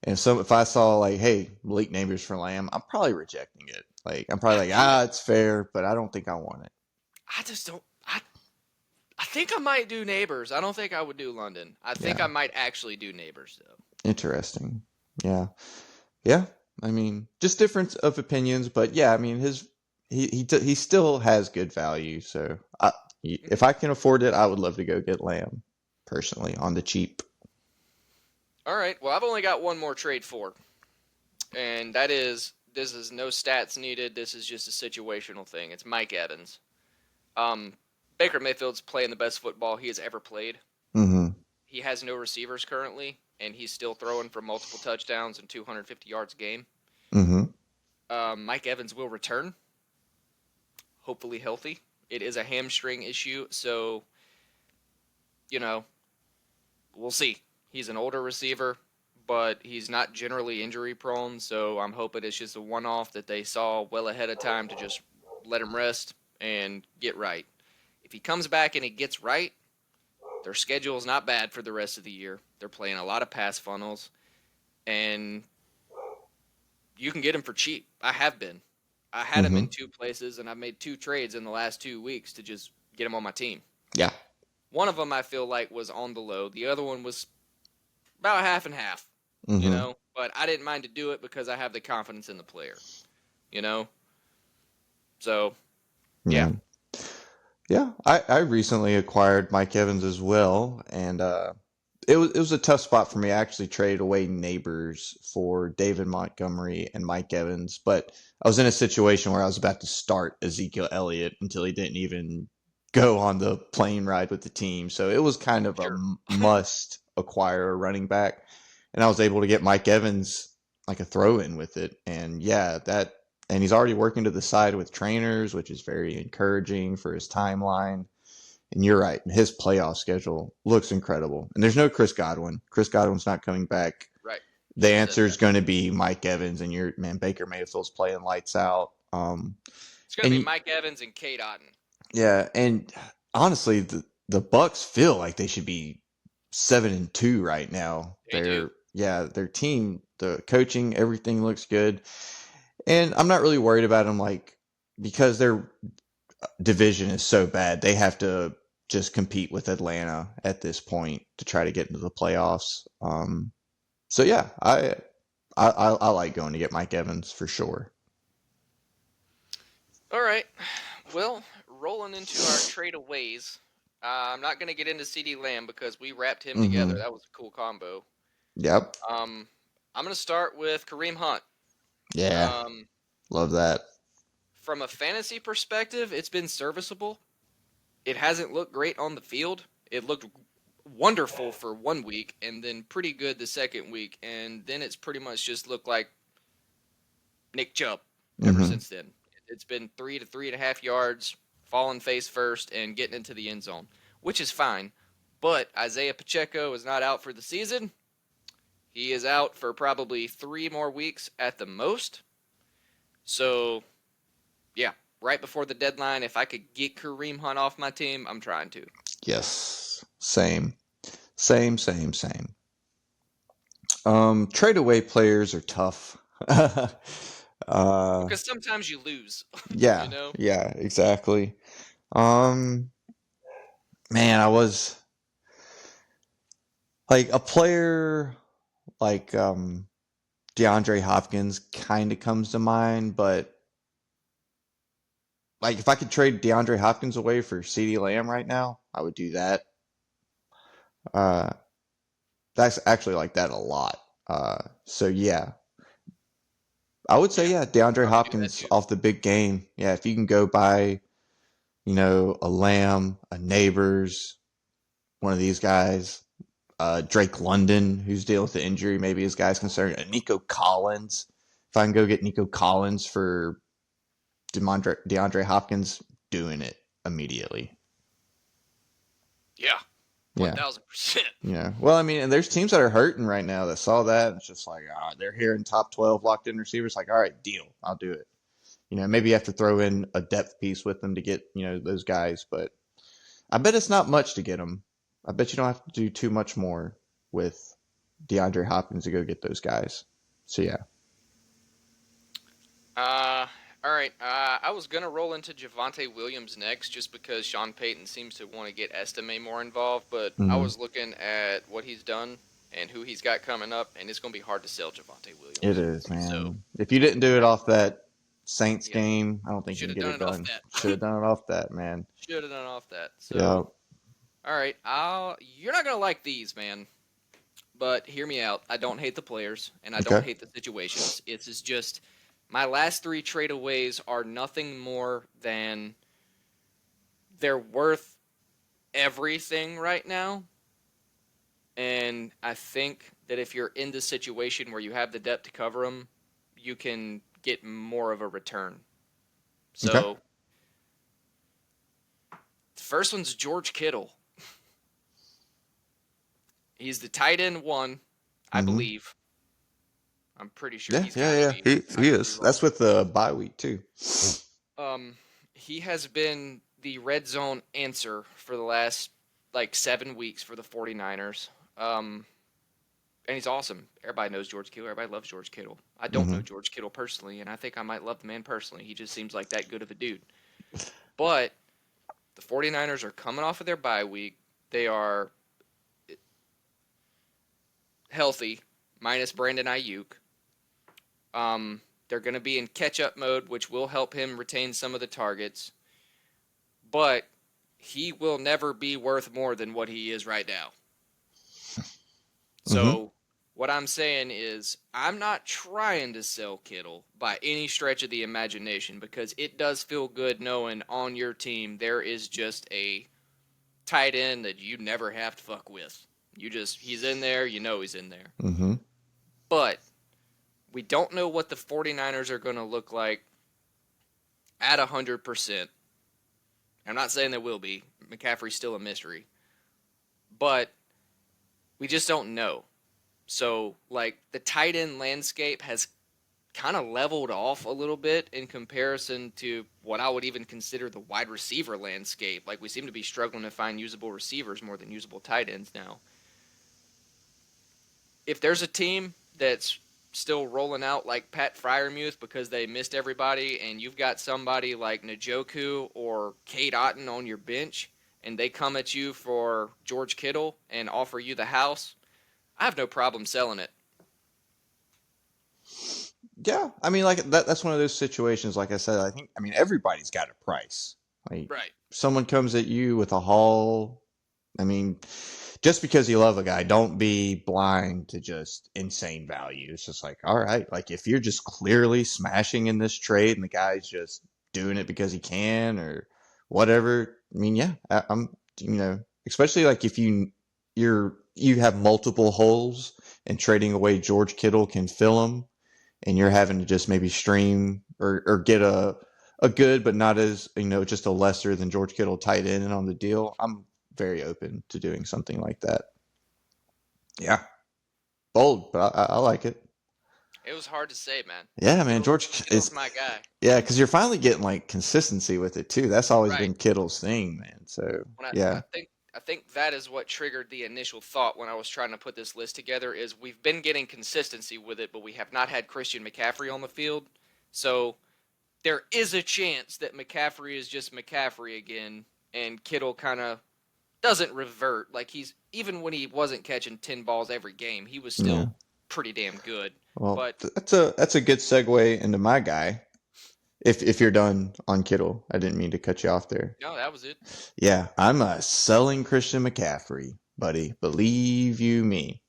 and so if I saw like, hey, Malik Neighbors for Lamb, I'm probably rejecting it. Like, I'm probably like, Yeah, it's fair, but I don't think I want it. I just don't. I think I might do Neighbors. I don't think I would do London. I think Yeah, I might actually do Neighbors though. interesting. Yeah, yeah. I mean, just difference of opinions, but yeah, I mean, he still has good value. So if Mhm. I can afford it, I would love to go get Lamb personally on the cheap. All right. Well, I've only got one more trade for, and that is this is no stats needed. This is just a situational thing. It's Mike Evans. Um, Baker Mayfield's playing the best football he has ever played. Mm-hmm. He has no receivers currently, and he's still throwing for multiple touchdowns and 250 yards a game. Mm-hmm. Mike Evans will return, hopefully healthy. It is a hamstring issue, so you know we'll see. He's an older receiver, but he's not generally injury prone, so I'm hoping it's just a one off that they saw well ahead of time to just let him rest and get right. If he comes back and he gets right, their schedule is not bad for the rest of the year. They're playing a lot of pass funnels, and you can get him for cheap. I have been. I had him in Mm-hmm. two places, and I've made two trades in the last 2 weeks to just get him on my team. Yeah. One of them I feel like was on the low. The other one was about half and half, Mm-hmm. But I didn't mind to do it because I have the confidence in the player, you know. So yeah, Yeah. Yeah. I recently acquired Mike Evans as well, and it was a tough spot for me. I actually traded away Neighbors for David Montgomery and Mike Evans, but I was in a situation where I was about to start Ezekiel Elliott until he didn't even go on the plane ride with the team. So it was kind of a sure. must acquire a running back, and I was able to get Mike Evans like a throw in with it, and yeah, that and he's already working to the side with trainers, which is very encouraging for his timeline. And you're right. His playoff schedule looks incredible. And there's no Chris Godwin. Chris Godwin's not coming back. Right. The Should have said answer is that. going to be Mike Evans, and your man Baker Mayfield's playing lights out. It's gonna And be Mike Evans and Kate Otten. yeah, and honestly, the Bucks feel like they should be 7-2 right now. They do. Their team, the coaching, everything looks good, and I'm not really worried about them, like because their division is so bad. They have to just compete with Atlanta at this point to try to get into the playoffs. So yeah, I like going to get Mike Evans for sure. All right. Well, rolling into our tradeaways. I'm not gonna get into CD Lamb because we wrapped him together. Mm-hmm. That was a cool combo. Yep. Um, I'm gonna start with Kareem Hunt. Yeah. Um, Love that. from a fantasy perspective, it's been serviceable. It hasn't looked great on the field. It looked wonderful for 1 week and then pretty good the second week, and then it's pretty much just looked like Nick Chubb ever Mm-hmm. since then. It's been 3 to 3.5 yards, falling face first, and getting into the end zone, which is fine. But Isaiah Pacheco is not out for the season. He is out for probably 3 more weeks at the most. So, yeah, right before the deadline, if I could get Kareem Hunt off my team, I'm trying to. Yes. Same. Same. Same. Same. Trade away players are tough. uh, Because sometimes you lose, you yeah. know? Yeah. Exactly. Um, man, I was like a player like DeAndre Hopkins kind of comes to mind, but like if I could trade DeAndre Hopkins away for CeeDee Lamb right now, I would do that. Uh, that's actually like that a lot. So yeah, I would say Yeah, yeah, DeAndre probably do that Hopkins too. off the big game. Yeah, if you can go buy, a Lamb, a Neighbors, one of these guys, Drake London, who's dealing with the injury, maybe his guy's concerned, Nico Collins. If I can go get Nico Collins for DeAndre Hopkins, doing it immediately. Yeah, Yeah. 1000%. Yeah. Well, I mean, and there's teams that are hurting right now that saw that. It's just like, they're here in top 12 locked in receivers. Like, all right, deal. I'll do it. Maybe you have to throw in a depth piece with them to get, those guys, but I bet it's not much to get them. I bet you don't have to do too much more with DeAndre Hopkins to go get those guys. So, yeah. Uh, all right. I was gonna roll into Javante Williams next, just because Sean Payton seems to want to get Estime more involved. But I Hmm. was looking at what he's done and who he's got coming up, and it's gonna be hard to sell Javante It Williams. is, So man. If you didn't do it yeah, off that Saints yeah, game, I don't think you should can have get done it it off done. Should that. have done it off that, man. Should have done off that. So Yep. all right, you're not gonna like these, man. But hear me out. I don't hate the players, and I don't Okay. hate the situations. It's just my last three tradeaways are nothing more than they're worth everything right now. And I think that if you're in this situation where you have the depth to cover them, you can get more of a return. Okay. So the first one's George Kittle. He's the tight end one, I Hmm. believe. I'm pretty sure Yeah, he's yeah, got to yeah. be. I He could be is. That's wrong. with the bye week too. Um, he has been the red zone answer for the last like 7 weeks for the 49ers. Um, and he's awesome. Everybody knows George Kittle. Everybody loves George Kittle. I don't know Hmm. George Kittle personally, and I think I might love the man personally. He just seems like that good of a dude. But the 49ers are coming off of their bye week. They are healthy, minus Brandon Ayuk. They're going to be in catch-up mode, which will help him retain some of the targets. But he will never be worth more than what he is right now. Hmm. So what I'm saying is I'm not trying to sell Kittle by any stretch of the imagination because it does feel good knowing on your team there is just a tight end that you never have to fuck with. He's in there, you know he's in there. Hmm. But we don't know what the 49ers are going to look like at 100%. I'm not saying they will be. McCaffrey's still a mystery. But we just don't know. So, like, the tight end landscape has kind of leveled off a little bit in comparison to what I would even consider the wide receiver landscape. Like, we seem to be struggling to find usable receivers more than usable tight ends now. If there's a team that's still rolling out like Pat Fryermuth because they missed everybody, and you've got somebody like Njoku or Kate Otten on your bench, and they come at you for George Kittle and offer you the house, I have no problem selling it. Yeah, I mean, like that's one of those situations. Like I said, I think, I mean, everybody's got a price. Like, Right. someone comes at you with a haul. I mean, just because you love a guy, don't be blind to just insane value. It's just like, all right, like if you're just clearly smashing in this trade and the guy's just doing it because he can or whatever. I mean, yeah, I'm, especially like if you have multiple holes and trading away George Kittle can fill them, and you're having to just maybe stream or get a good but not as, just a lesser than George Kittle tight end on the deal. I'm very open to doing something like that. Yeah, bold, but I like it. It was hard to say, man. Yeah, man, George Kittle's is. my guy. Yeah, because you're finally getting like consistency with it too. That's always Right. been Kittle's thing, man. So When I yeah, think I think that is what triggered the initial thought when I was trying to put this list together is we've been getting consistency with it, but we have not had Christian McCaffrey on the field. So there is a chance that McCaffrey is just McCaffrey again, and Kittle kind of doesn't revert. Like he's even when he wasn't catching 10 balls every game, he was yeah. still pretty damn good. Well, But that's a good segue into my guy. If you're done on Kittle, I didn't mean to cut you off there. no, that was it. Yeah, I'm selling Christian McCaffrey, buddy. Believe you me.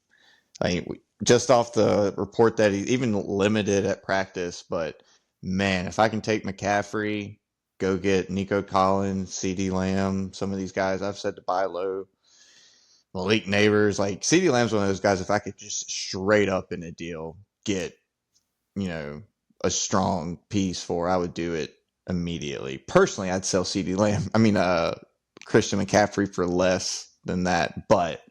Just off the report that he's even limited at practice, but man, if I can take McCaffrey, go get Nico Collins, CD Lamb, some of these guys I've said to buy low, Malik Neighbors, like CD Lamb's one of those guys. If I could just straight up in a deal get, you know, a strong piece for, I would do it immediately. Personally, I'd sell CD Lamb. I mean, Christian McCaffrey for less than that, but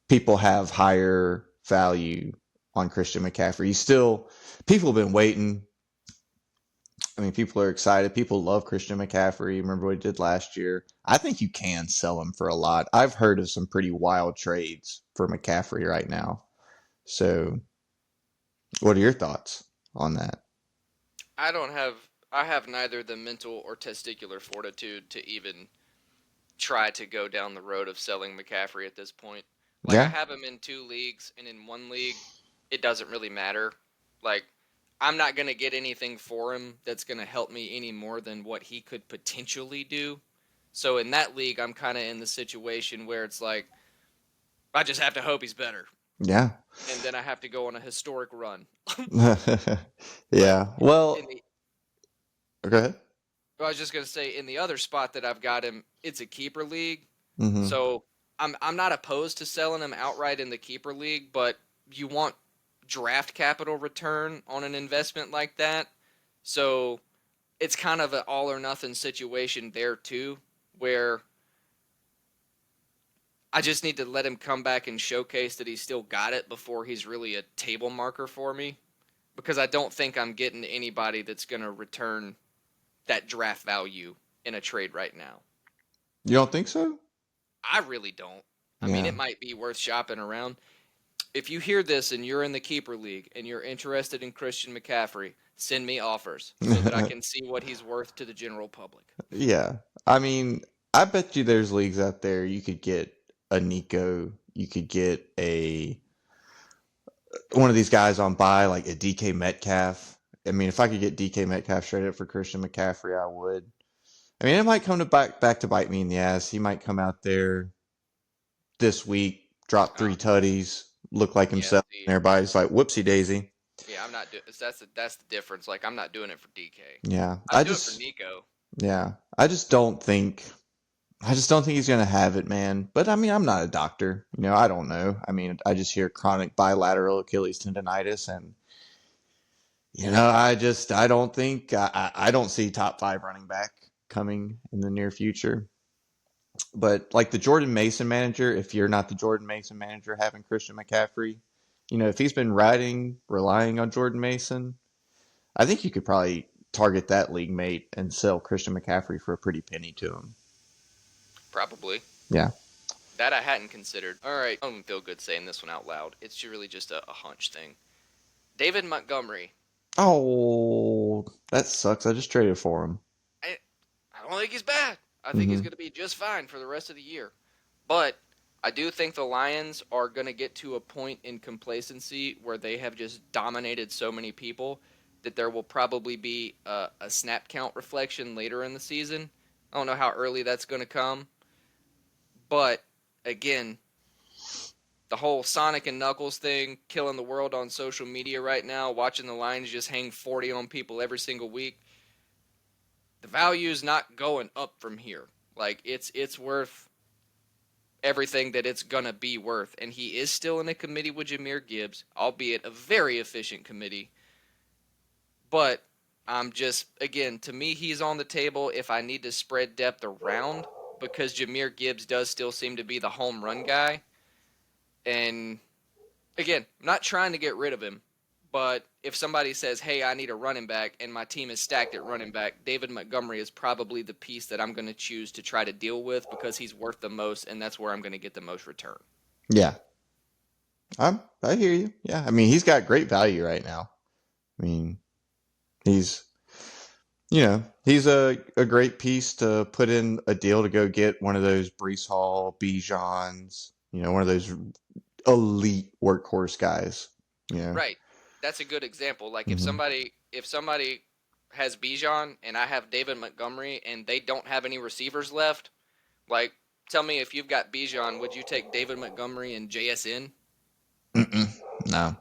people have higher value on Christian McCaffrey. People have been waiting. I mean, people are excited. People love Christian McCaffrey. Remember what he did last year? I think you can sell him for a lot. I've heard of some pretty wild trades for McCaffrey right now. So, what are your thoughts on that? I don't have I have neither the mental or testicular fortitude to even try to go down the road of selling McCaffrey at this point. Like I Yeah, have him in 2 leagues, and in 1 league, it doesn't really matter. Like I'm not gonna get anything for him that's gonna help me any more than what he could potentially do. So in that league, I'm kind of in the situation where it's like I just have to hope he's better, yeah, and then I have to go on a historic run. But yeah. in Well, the go ahead. I was just gonna say in the other spot that I've got him, it's a keeper league. Hmm. So I'm not opposed to selling him outright in the keeper league, but you want draft capital return on an investment like that. So it's kind of an all or nothing situation there too, where I just need to let him come back and showcase that he's still got it before he's really a table marker for me. Because I don't think I'm getting anybody that's going to return that draft value in a trade right now. You don't think so? I really don't. I mean, Yeah. it might be worth shopping around. If you hear this and you're in the keeper league and you're interested in Christian McCaffrey, send me offers so that I can see what he's worth to the general public. Yeah. I mean, I bet you there's leagues out there you could get a Nico, you could get a one of these guys on buy like a DK Metcalf. I mean, if I could get DK Metcalf straight up for Christian McCaffrey, I would. I mean, it might come to back to bite me in the ass. He might come out there this week, drop Uh, 3 tutties, look like yeah, himself, see, and everybody's like, "Whoopsie daisy." yeah, I'm not doing. That's the difference. Like, I'm not doing it for DK. Yeah, I'd do it for Nico. I just don't think he's gonna have it, man. But I mean, I'm not a doctor, I don't know. I mean, I just hear chronic bilateral Achilles tendonitis, and I don't think I don't see top 5 running back coming in the near future. But like the Jordan Mason manager, if you're not the Jordan Mason manager having Christian McCaffrey, if he's been relying on Jordan Mason, I think you could probably target that league mate and sell Christian McCaffrey for a pretty penny to him. Probably. Yeah. That I hadn't considered. All right, I don't feel good saying this one out loud. It's really just a hunch thing. David Montgomery. Oh, that sucks. I just traded for him. I don't think he's bad. I think he's Mm-hmm. going to be just fine for the rest of the year. But I do think the Lions are going to get to a point in complacency where they have just dominated so many people that there will probably be a snap count reflection later in the season. I don't know how early that's going to come. But again, the whole Sonic and Knuckles thing, killing the world on social media right now, watching the Lions just hang 40 on people every single week. The value is not going up from here. Like, it's worth everything that it's gonna be worth, and he is still in a committee with Jahmyr Gibbs, albeit a very efficient committee. But I'm just, again, to me, he's on the table if I need to spread depth around, because Jahmyr Gibbs does still seem to be the home run guy. And again, I'm not trying to get rid of him, but if somebody says, hey, I need a running back, and my team is stacked at running back, David Montgomery is probably the piece that I'm going to choose to try to deal with because he's worth the most, and that's where I'm going to get the most return. Yeah. I hear you. Yeah. I mean, he's got great value right now. I mean, he's he's a great piece to put in a deal to go get one of those Brees Hall, Bijans, one of those elite workhorse guys. Right. That's a good example. Like, Mm-hmm. if somebody has Bijan and I have David Montgomery and they don't have any receivers left, like, tell me, if you've got Bijan, would you take David Montgomery and JSN? No.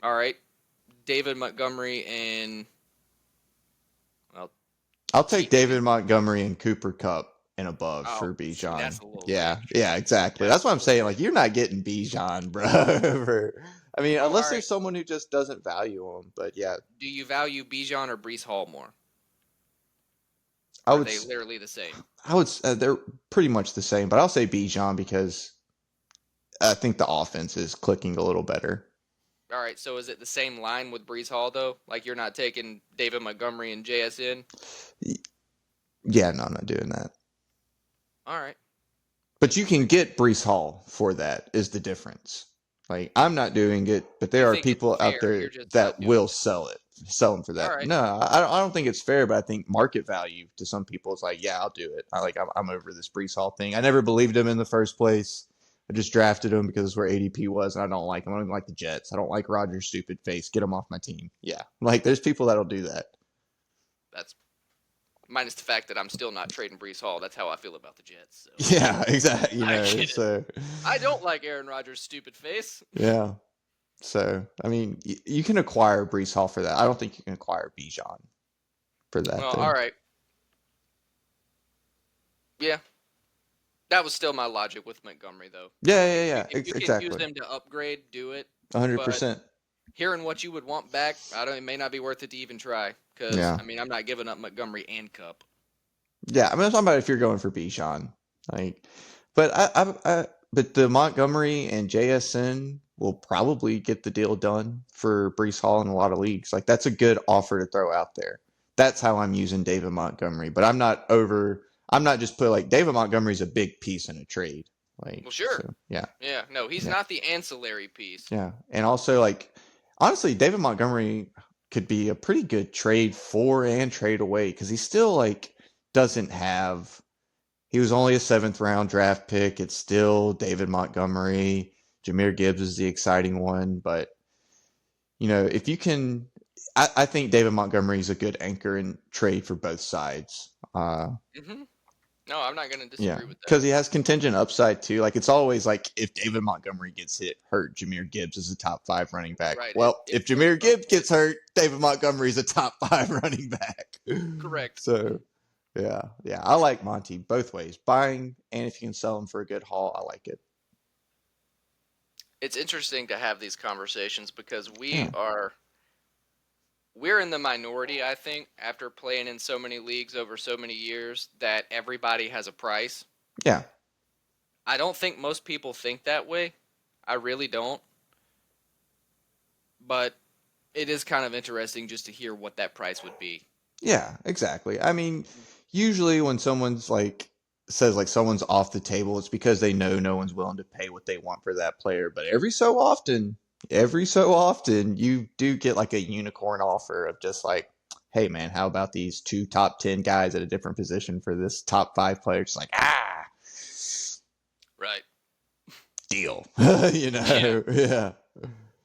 All right. David Montgomery and, well, I'll take David Montgomery and Cooper Kupp and above oh, for see, Bijan. that's a little Yeah, reach. yeah, exactly. That's what I'm saying. Like, you're not getting Bijan, bro. I mean, Oh, all unless right. there's someone who just doesn't value him. But yeah, Do you value Bijan or Brees Hall more? I Or are would, they literally the same? they're pretty much the same. But I'll say Bijan because I think the offense is clicking a little better. All right, so is it the same line with Brees Hall, though? Like, you're not taking David Montgomery and JSN? Yeah, no, I'm not doing that. All right. But you can get Brees Hall for that is the difference. Like, I'm not doing it, but there You are think it's people out fair, there you're just that not doing will it. sell them for All that. right. No, I don't think it's fair, but I think market value to some people is like, yeah, I'll do it. I'm over this Brees Hall thing. I never believed him in the first place. I just drafted him because it's where ADP was, and I don't like him. I don't even like the Jets. I don't like Rodgers' stupid face. Get him off my team. Yeah, like there's people that'll do that. That's minus the fact that I'm still not trading Brees Hall. That's how I feel about the Jets. So Yeah, exactly. I get it. So I don't like Aaron Rodgers' stupid face. yeah. So, I mean, you can acquire Brees Hall for that. I don't think you can acquire Bijan for that, Well, though. all right. Yeah, that was still my logic with Montgomery, though. Yeah. If you can use Exactly. them to upgrade, do it. But 100%. hearing what you would want back, I don't. It may not be worth it to even try. Because Yeah. I mean, I'm not giving up Montgomery and Cup. Yeah, I mean, I'm talking about if you're going for Bijan. Like, but but the Montgomery and JSN will probably get the deal done for Brees Hall in a lot of leagues. Like, that's a good offer to throw out there. That's how I'm using David Montgomery. But I'm not just put like David Montgomery's a big piece in a trade. Like, Well, sure. so yeah, Yeah, no, he's yeah, not the ancillary piece. yeah. And also, like, honestly, David Montgomery could be a pretty good trade for and trade away because he still like doesn't have. He was only a seventh round draft pick. It's still David Montgomery. Jahmyr Gibbs is the exciting one, but if you can, I think David Montgomery is a good anchor and trade for both sides. Hmm. No, I'm not going to Yeah, disagree with that. because he has contingent upside too. Like it's always like if David Montgomery gets hurt, Jahmyr Gibbs is a top five running back. Right. Well, It if goes Jahmyr both Gibbs ways. gets hurt, David Montgomery is a top five running back. Correct. So yeah, yeah, I like Monty both ways, buying and if you can sell him for a good haul, I like it. It's interesting to have these conversations because Yeah, we're in the minority, I think, after playing in so many leagues over so many years that everybody has a price. yeah, I don't think most people think that way. I really don't. But it is kind of interesting just to hear what that price would be. yeah, exactly. I mean, usually when someone's like says like someone's off the table, it's because they know no one's willing to pay what they want for that player. But every so often, you do get like a unicorn offer of just like, hey man, how about these two top 10 guys at a different position for this top five player? Just like Right. deal, Yeah. yeah,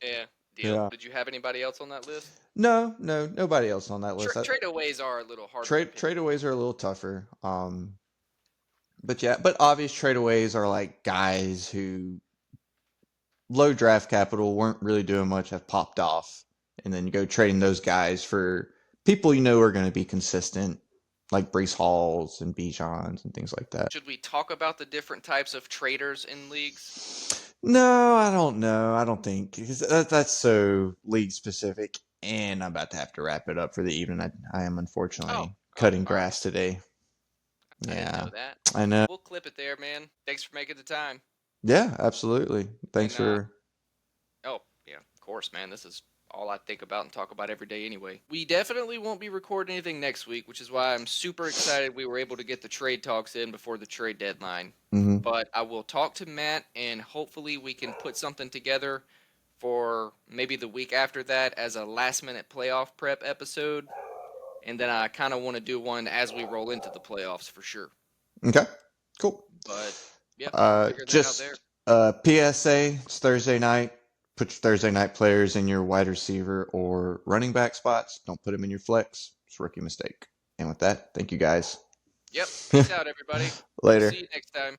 Yeah. Deal. yeah. Did you have anybody else on that list? No, no, nobody else on that list. Tradeaways are a little harder to Trade pin down. tradeaways are a little tougher. But yeah, but obvious tradeaways are like guys who low draft capital weren't really doing much, have popped off, and then you go trading those guys for people are going to be consistent, like Brees Halls and Bijans and things like that. Should we talk about the different types of traders in leagues? No, I don't know. I don't think because that's so league specific. And I'm about to have to wrap it up for the evening. I am Oh, unfortunately oh, cutting all right. grass today. I didn't Yeah, know that. I know. We'll clip it there, man. Thanks for making the time. Yeah, absolutely. Thanks And for. oh yeah, of course, man. This is all I think about and talk about every day anyway. We definitely won't be recording anything next week, which is why I'm super excited we were able to get the trade talks in before the trade deadline. Mhm. But I will talk to Matt and hopefully we can put something together for maybe the week after that as a last minute playoff prep episode. And then I kind of want to do one as we roll into the playoffs for sure. Okay, cool. But yeah, we'll figure that out there. Just PSA. It's Thursday night. Put your Thursday night players in your wide receiver or running back spots. Don't put them in your flex. It's a rookie mistake. And with that, thank you guys. Yep. Peace out, everybody. We'll Later. see you next time.